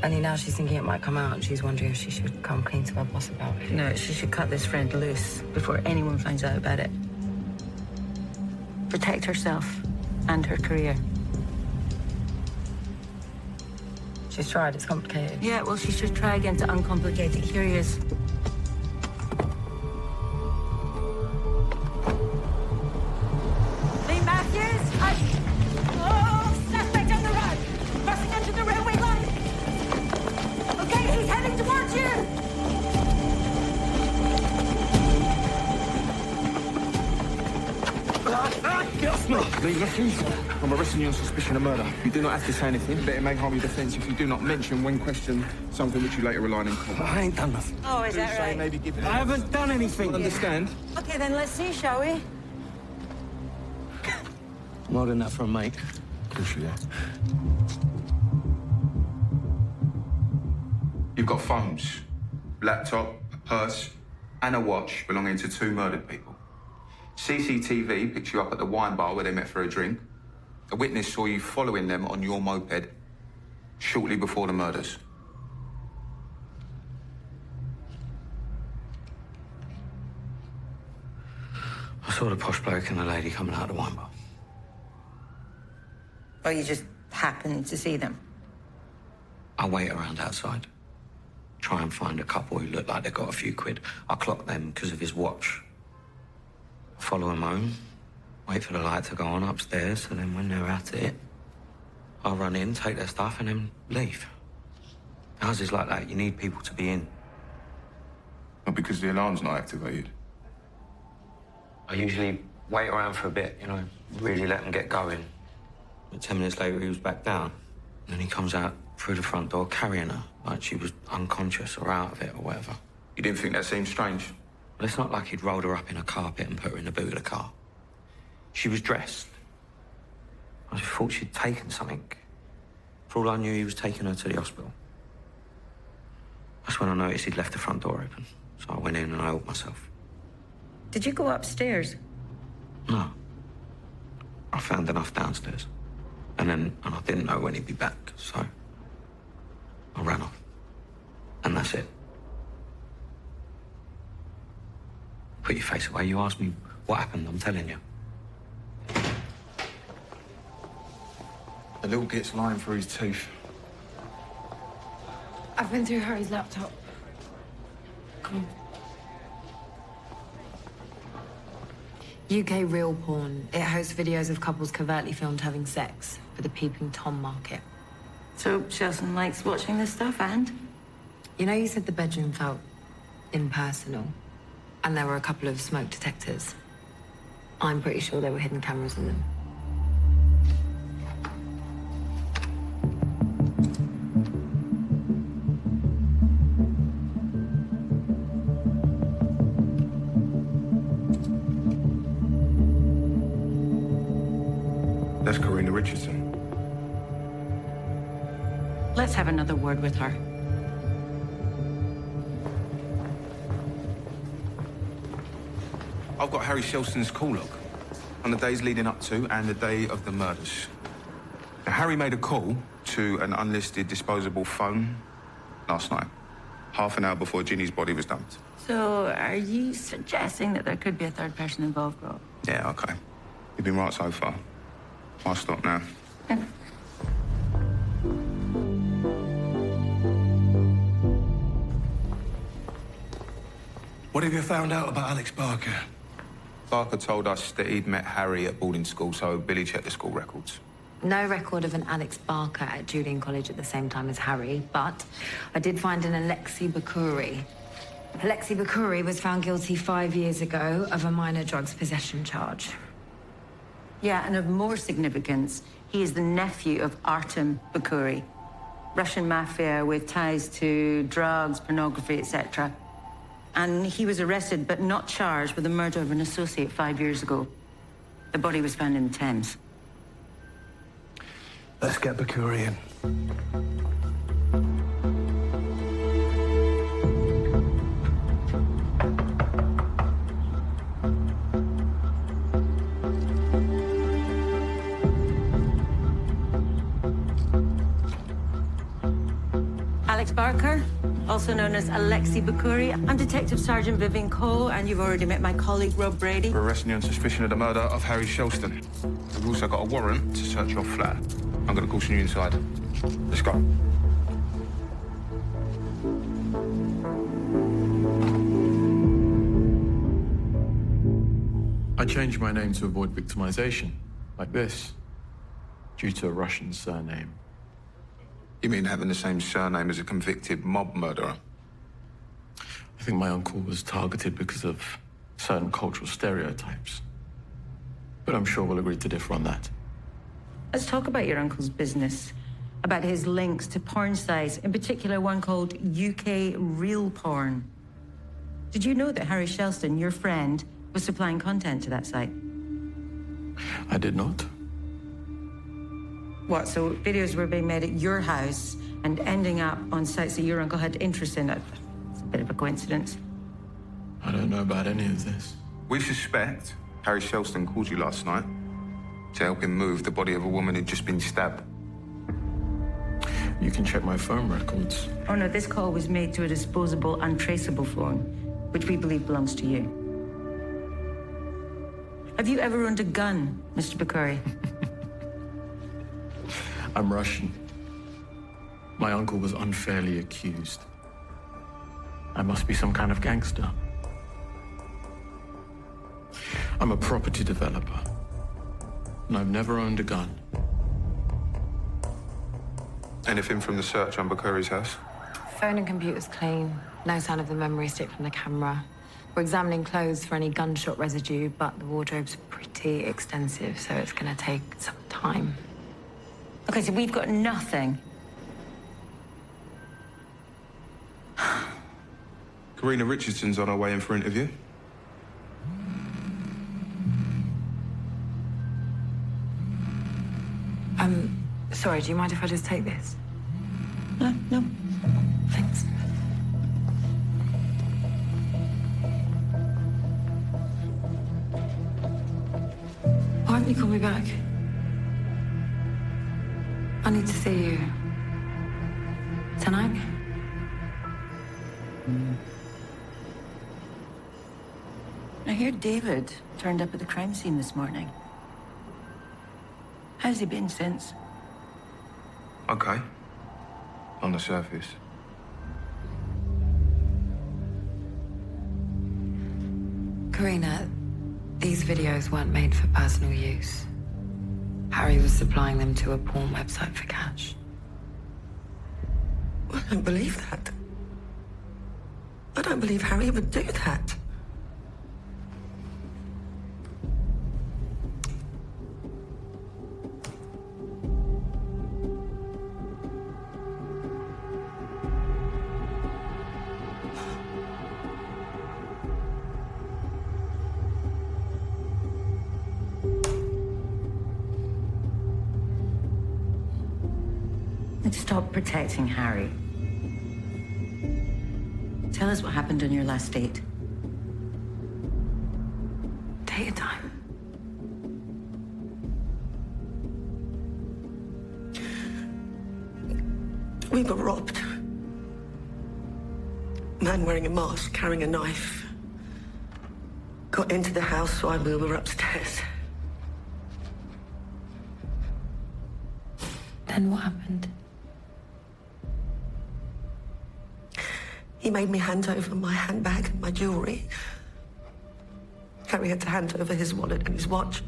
Only now she's thinking it might come out and she's wondering if she should come clean to her boss about it. No, she should cut this friend loose before anyone finds out about it. Protect herself and her career. She's tried, it's complicated. Yeah, well, she should try again to uncomplicate it. Here he is. Lee Matthews, Oh, suspect on the road! Crossing onto the railway line! Okay, he's heading towards you! Get off me! Lee Matthews, I'm arresting you on suspicion of murder. You do not have to say anything, but it may harm your defence if you do not mention when questioned something which you later rely in court. I ain't done nothing. Oh, is that right? Maybe give it I haven't done anything. Understand? Okay, then let's see, shall we? More than that for a mate. Of course you are. You've got phones, laptop, a purse, and a watch belonging to 2 murdered people. CCTV picked you up at the wine bar where they met for a drink. A witness saw you following them on your moped shortly before the murders. I saw the posh bloke and the lady coming out of the wine bar. Or you just happened to see them? I wait around outside. Try and find a couple who look like they got a few quid. I clock them because of his watch. Follow them home. Wait for the light to go on upstairs, and then when they're at it, I'll run in, take their stuff, and then leave. Houses like that, you need people to be in. Not because the alarm's not activated. I usually wait around for a bit, you know, really let them get going. But 10 minutes later, he was back down. And then he comes out through the front door carrying her, like she was unconscious or out of it or whatever. You didn't think that seemed strange? Well, it's not like he'd rolled her up in a carpet and put her in the boot of the car. She was dressed. I just thought she'd taken something. For all I knew, he was taking her to the hospital. That's when I noticed he'd left the front door open. So I went in and I helped myself. Did you go upstairs? No. I found enough downstairs. And I didn't know when he'd be back, so I ran off. And that's it. Put your face away. You asked me what happened, I'm telling you. The little git's lying through his teeth. I've been through Harry's laptop. Come on. UK real porn. It hosts videos of couples covertly filmed having sex for the peeping Tom market. So Shelton likes watching this stuff, and? You know, you said the bedroom felt impersonal, and there were a couple of smoke detectors. I'm pretty sure there were hidden cameras in them. That's Karina Richardson. Let's have another word with her. I've got Harry Shelston's call log on the days leading up to and the day of the murders. Now, Harry made a call to an unlisted disposable phone last night, half an hour before Ginny's body was dumped. So are you suggesting that there could be a third person involved, Rob? Yeah, okay. You've been right so far. I'll stop now. What have you found out about Alex Barker? Barker told us that he'd met Harry at boarding school, so Billy checked the school records. No record of an Alex Barker at Julian College at the same time as Harry, but I did find an Alexei Bakuri. Alexei Bakuri was found guilty 5 years ago of a minor drugs possession charge. Yeah, and of more significance, he is the nephew of Artem Bakuri, Russian mafia with ties to drugs, pornography, etc. And he was arrested but not charged with the murder of an associate 5 years ago. The body was found in the Thames. Let's get Bakuri in. Alex Barker, also known as Alexei Bakuri. I'm Detective Sergeant Vivian Cole, and you've already met my colleague, Rob Brady. We're arresting you on suspicion of the murder of Harry Shelston. We've also got a warrant to search your flat. I'm going to caution you inside. Let's go. I changed my name to avoid victimization, like this, due to a Russian surname. You mean having the same surname as a convicted mob murderer? I think my uncle was targeted because of certain cultural stereotypes. But I'm sure we'll agree to differ on that. Let's talk about your uncle's business, about his links to porn sites, in particular one called UK Real Porn. Did you know that Harry Shelston, your friend, was supplying content to that site? I did not. What, so videos were being made at your house and ending up on sites that your uncle had interest in? It's a bit of a coincidence. I don't know about any of this. We suspect Harry Shelston called you last night to help him move the body of a woman who'd just been stabbed. You can check my phone records. Oh no, this call was made to a disposable, untraceable phone, which we believe belongs to you. Have you ever owned a gun, Mr. Bakuri? I'm Russian. My uncle was unfairly accused. I must be some kind of gangster. I'm a property developer, and I've never owned a gun. Anything from the search on Bakuri's house? Phone and computer's clean. No sign of the memory stick from the camera. We're examining clothes for any gunshot residue, but the wardrobe's pretty extensive, so it's gonna take some time. Okay, so we've got nothing. Karina Richardson's on her way in for interview. Sorry, do you mind if I just take this? No. Thanks. Why haven't you called me back? I need to see you. Tonight? I hear David turned up at the crime scene this morning. How's he been since? Okay. On the surface. Karina, these videos weren't made for personal use. Harry was supplying them to a porn website for cash. I don't believe that. I don't believe Harry would do that. Let's stop protecting Harry. Tell us what happened on your last date. Take your time. We were robbed. Man wearing a mask, carrying a knife. Got into the house while we were upstairs. Then what happened? He made me hand over my handbag and my jewelry. Harry had to hand over his wallet and his watch.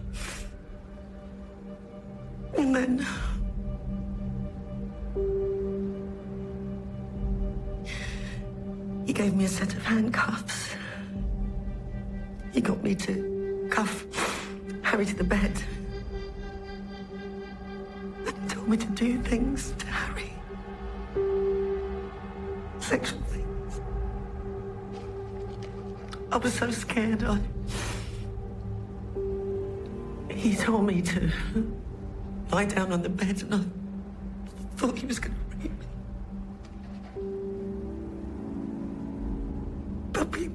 And then... he gave me a set of handcuffs. He got me to cuff Harry to the bed. And he told me to do things to Harry. Sexual things. I was so scared. He told me to lie down on the bed, and I thought he was going to rape me. But we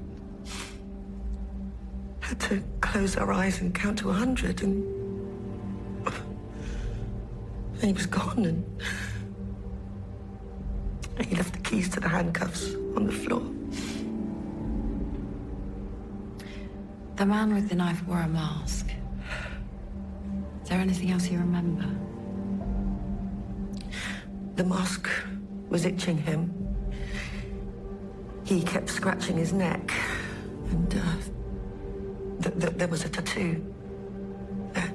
had to close our eyes and count to 100, and he was gone, and he left the keys to the handcuffs on the floor. The man with the knife wore a mask. Is there anything else you remember? The mask was itching him. He kept scratching his neck, and there was a tattoo there.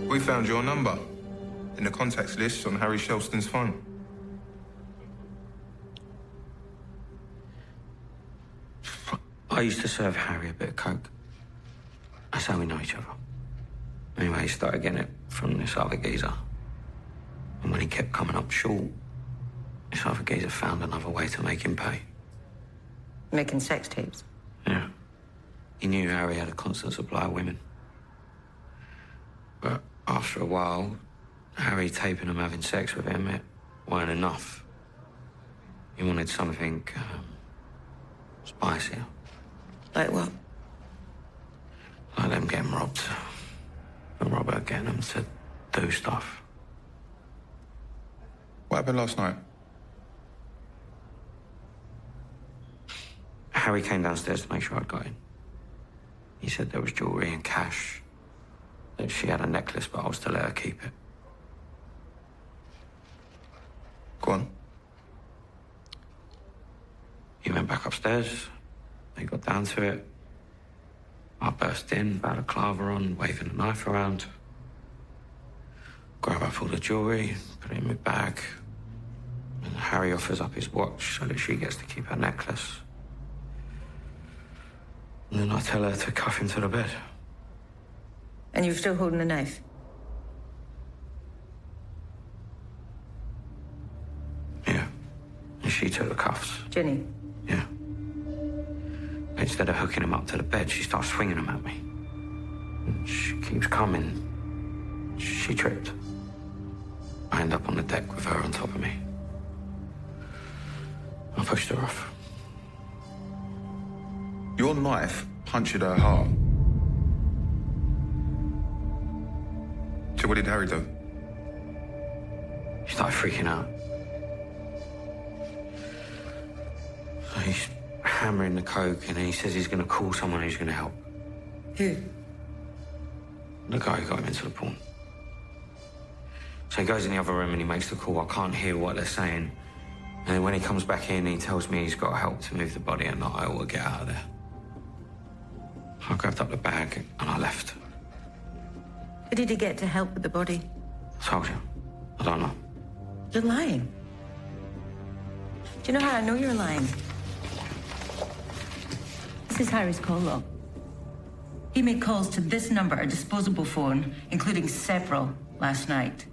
We found your number in the contacts list on Harry Shelston's phone. I used to serve Harry a bit of coke. That's how we know each other. Anyway, he started getting it from this other geezer. And when he kept coming up short, this other geezer found another way to make him pay. Making sex tapes. Yeah. He knew Harry had a constant supply of women. But after a while, Harry taping him having sex with him, it weren't enough. He wanted something spicier. Like what? Like them getting robbed. The robber getting them to do stuff. What happened last night? Harry came downstairs to make sure I'd got in. He said there was jewellery and cash that she had a necklace, but I was to let her keep it. Go on. He went back upstairs. They got down to it. I burst in, balaclava on, waving a knife around. Grab up all the jewellery, put it in my bag. And Harry offers up his watch so that she gets to keep her necklace. And then I tell her to cuff him to the bed. And you're still holding the knife? Yeah. And she took the cuffs. Ginny? Yeah. Instead of hooking him up to the bed, she starts swinging them at me. And she keeps coming. She tripped. I end up on the deck with her on top of me. I pushed her off. Your knife punctured her heart. So what did Harry do? He started freaking out. So he's hammering the coke, and then he says he's going to call someone who's going to help. Who? The guy who got him into the porn. So he goes in the other room and he makes the call. I can't hear what they're saying. And then when he comes back in, he tells me he's got help to move the body and that I ought to get out of there. I grabbed up the bag and I left. How did he get to help with the body? I told you. I don't know. You're lying. Do you know how I know you're lying? This is Harry's call log. He made calls to this number, a disposable phone, including several last night.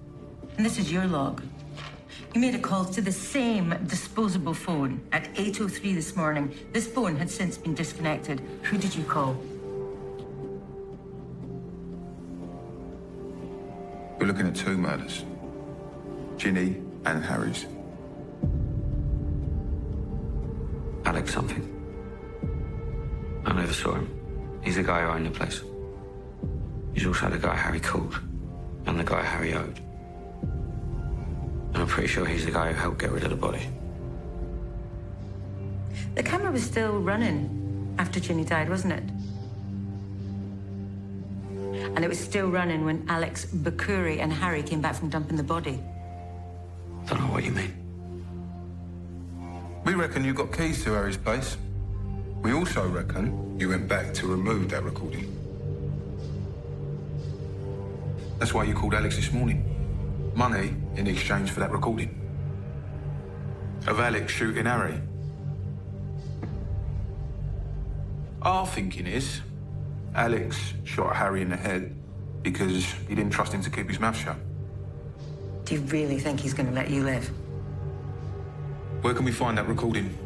And this is your log. You made a call to the same disposable phone at 8:03 this morning. This phone had since been disconnected. Who did you call? We're looking at two murders. Ginny and Harry's. Alex something. I never saw him. He's the guy who owned the place. He's also the guy Harry called, and the guy Harry owed. And I'm pretty sure he's the guy who helped get rid of the body. The camera was still running after Ginny died, wasn't it? And it was still running when Alex, Bakuri, and Harry came back from dumping the body. Don't know what you mean. We reckon you got keys to Harry's place. We also reckon you went back to remove that recording. That's why you called Alex this morning. Money in exchange for that recording. Of Alex shooting Harry. Our thinking is Alex shot Harry in the head because he didn't trust him to keep his mouth shut. Do you really think he's going to let you live? Where can we find that recording?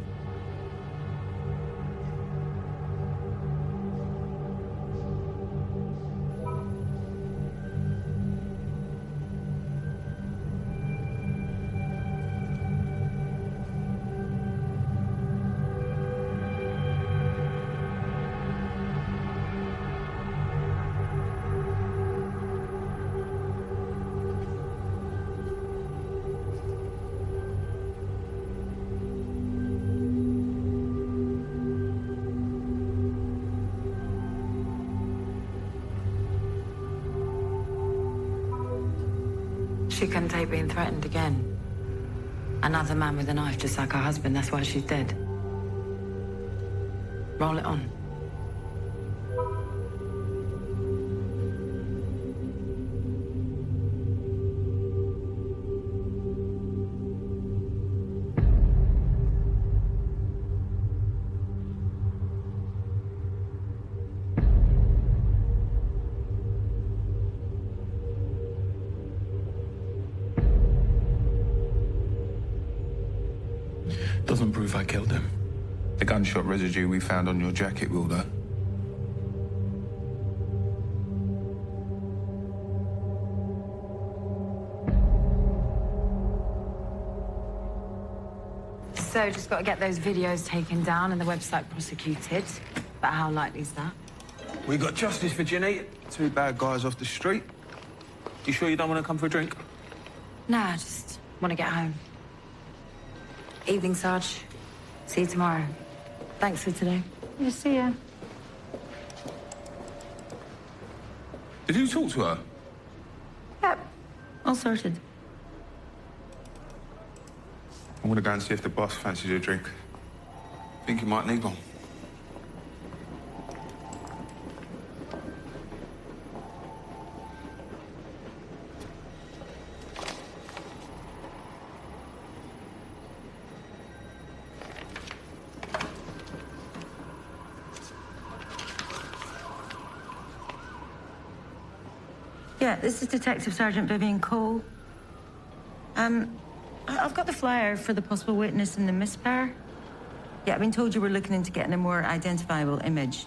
She couldn't take being threatened again. Another man with a knife, just like her husband. That's why she's dead. Roll it on. Doesn't prove I killed him. The gunshot residue we found on your jacket will, though. So, just got to get those videos taken down and the website prosecuted. But how likely is that? We got justice for Ginny. Two bad guys off the street. You sure you don't want to come for a drink? Nah, just want to get home. Evening, Sarge. See you tomorrow. Thanks for today. Yeah, see ya. Did you talk to her? Yep. All sorted. I want to go and see if the boss fancies a drink. Think you might need one. Yeah, this is Detective Sergeant Vivian Cole. I've got the flyer for the possible witness in the misfire. Yeah, I've been told you were looking into getting a more identifiable image.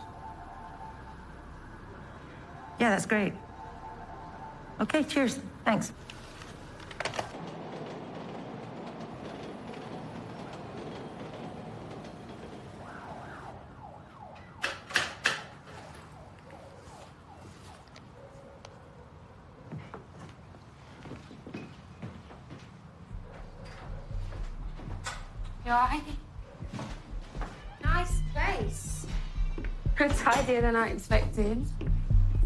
Yeah, that's great. Okay, cheers. Thanks. You alright? Nice place. Tidier than I expected.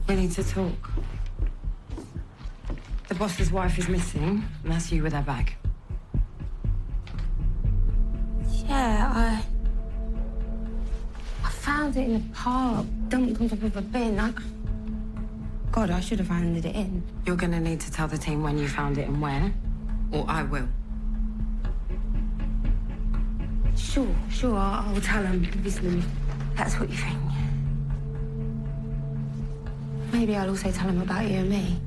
We need to talk. The boss's wife is missing, and that's you with her bag. Yeah, I found it in the park. Don't think I've ever been. God, I should have handed it in. You're gonna need to tell the team when you found it and where, or I will. Sure, I'll tell them, obviously. That's what you think. Maybe I'll also tell them about you and me.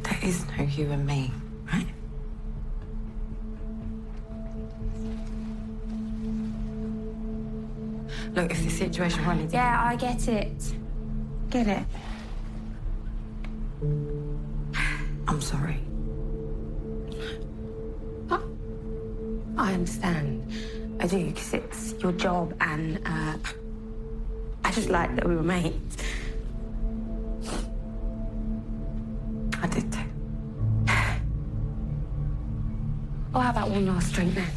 There is no you and me, right? Look, if the situation running... Yeah, I get it. Get it. I'm sorry. I understand. I do, because it's your job, and I just like that we were mates. I did too. Well, how about one last drink then?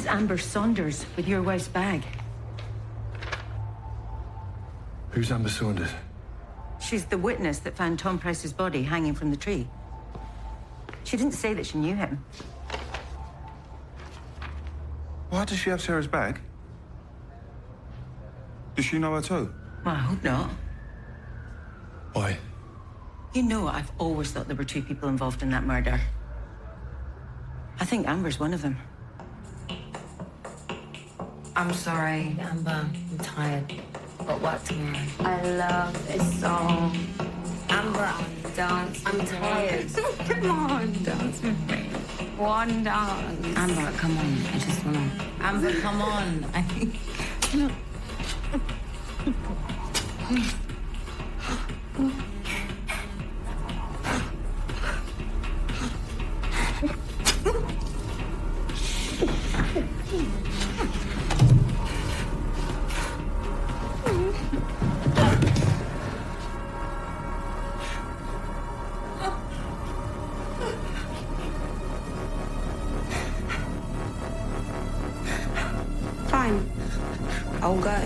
Amber Saunders with your wife's bag. Who's Amber Saunders? She's the witness that found Tom Price's body hanging from the tree. She didn't say that she knew him. Why does she have Sarah's bag? Does she know her too? Well, I hope not. Why? You know, I've always thought there were two people involved in that murder. I think Amber's one of them. I'm sorry, Amber. I'm tired. Got work tomorrow. I love this song. Amber, dance. I'm tired. Come on, dance with me. One dance. Amber, come on. I just wanna... Amber, come on. Fine. I'll go.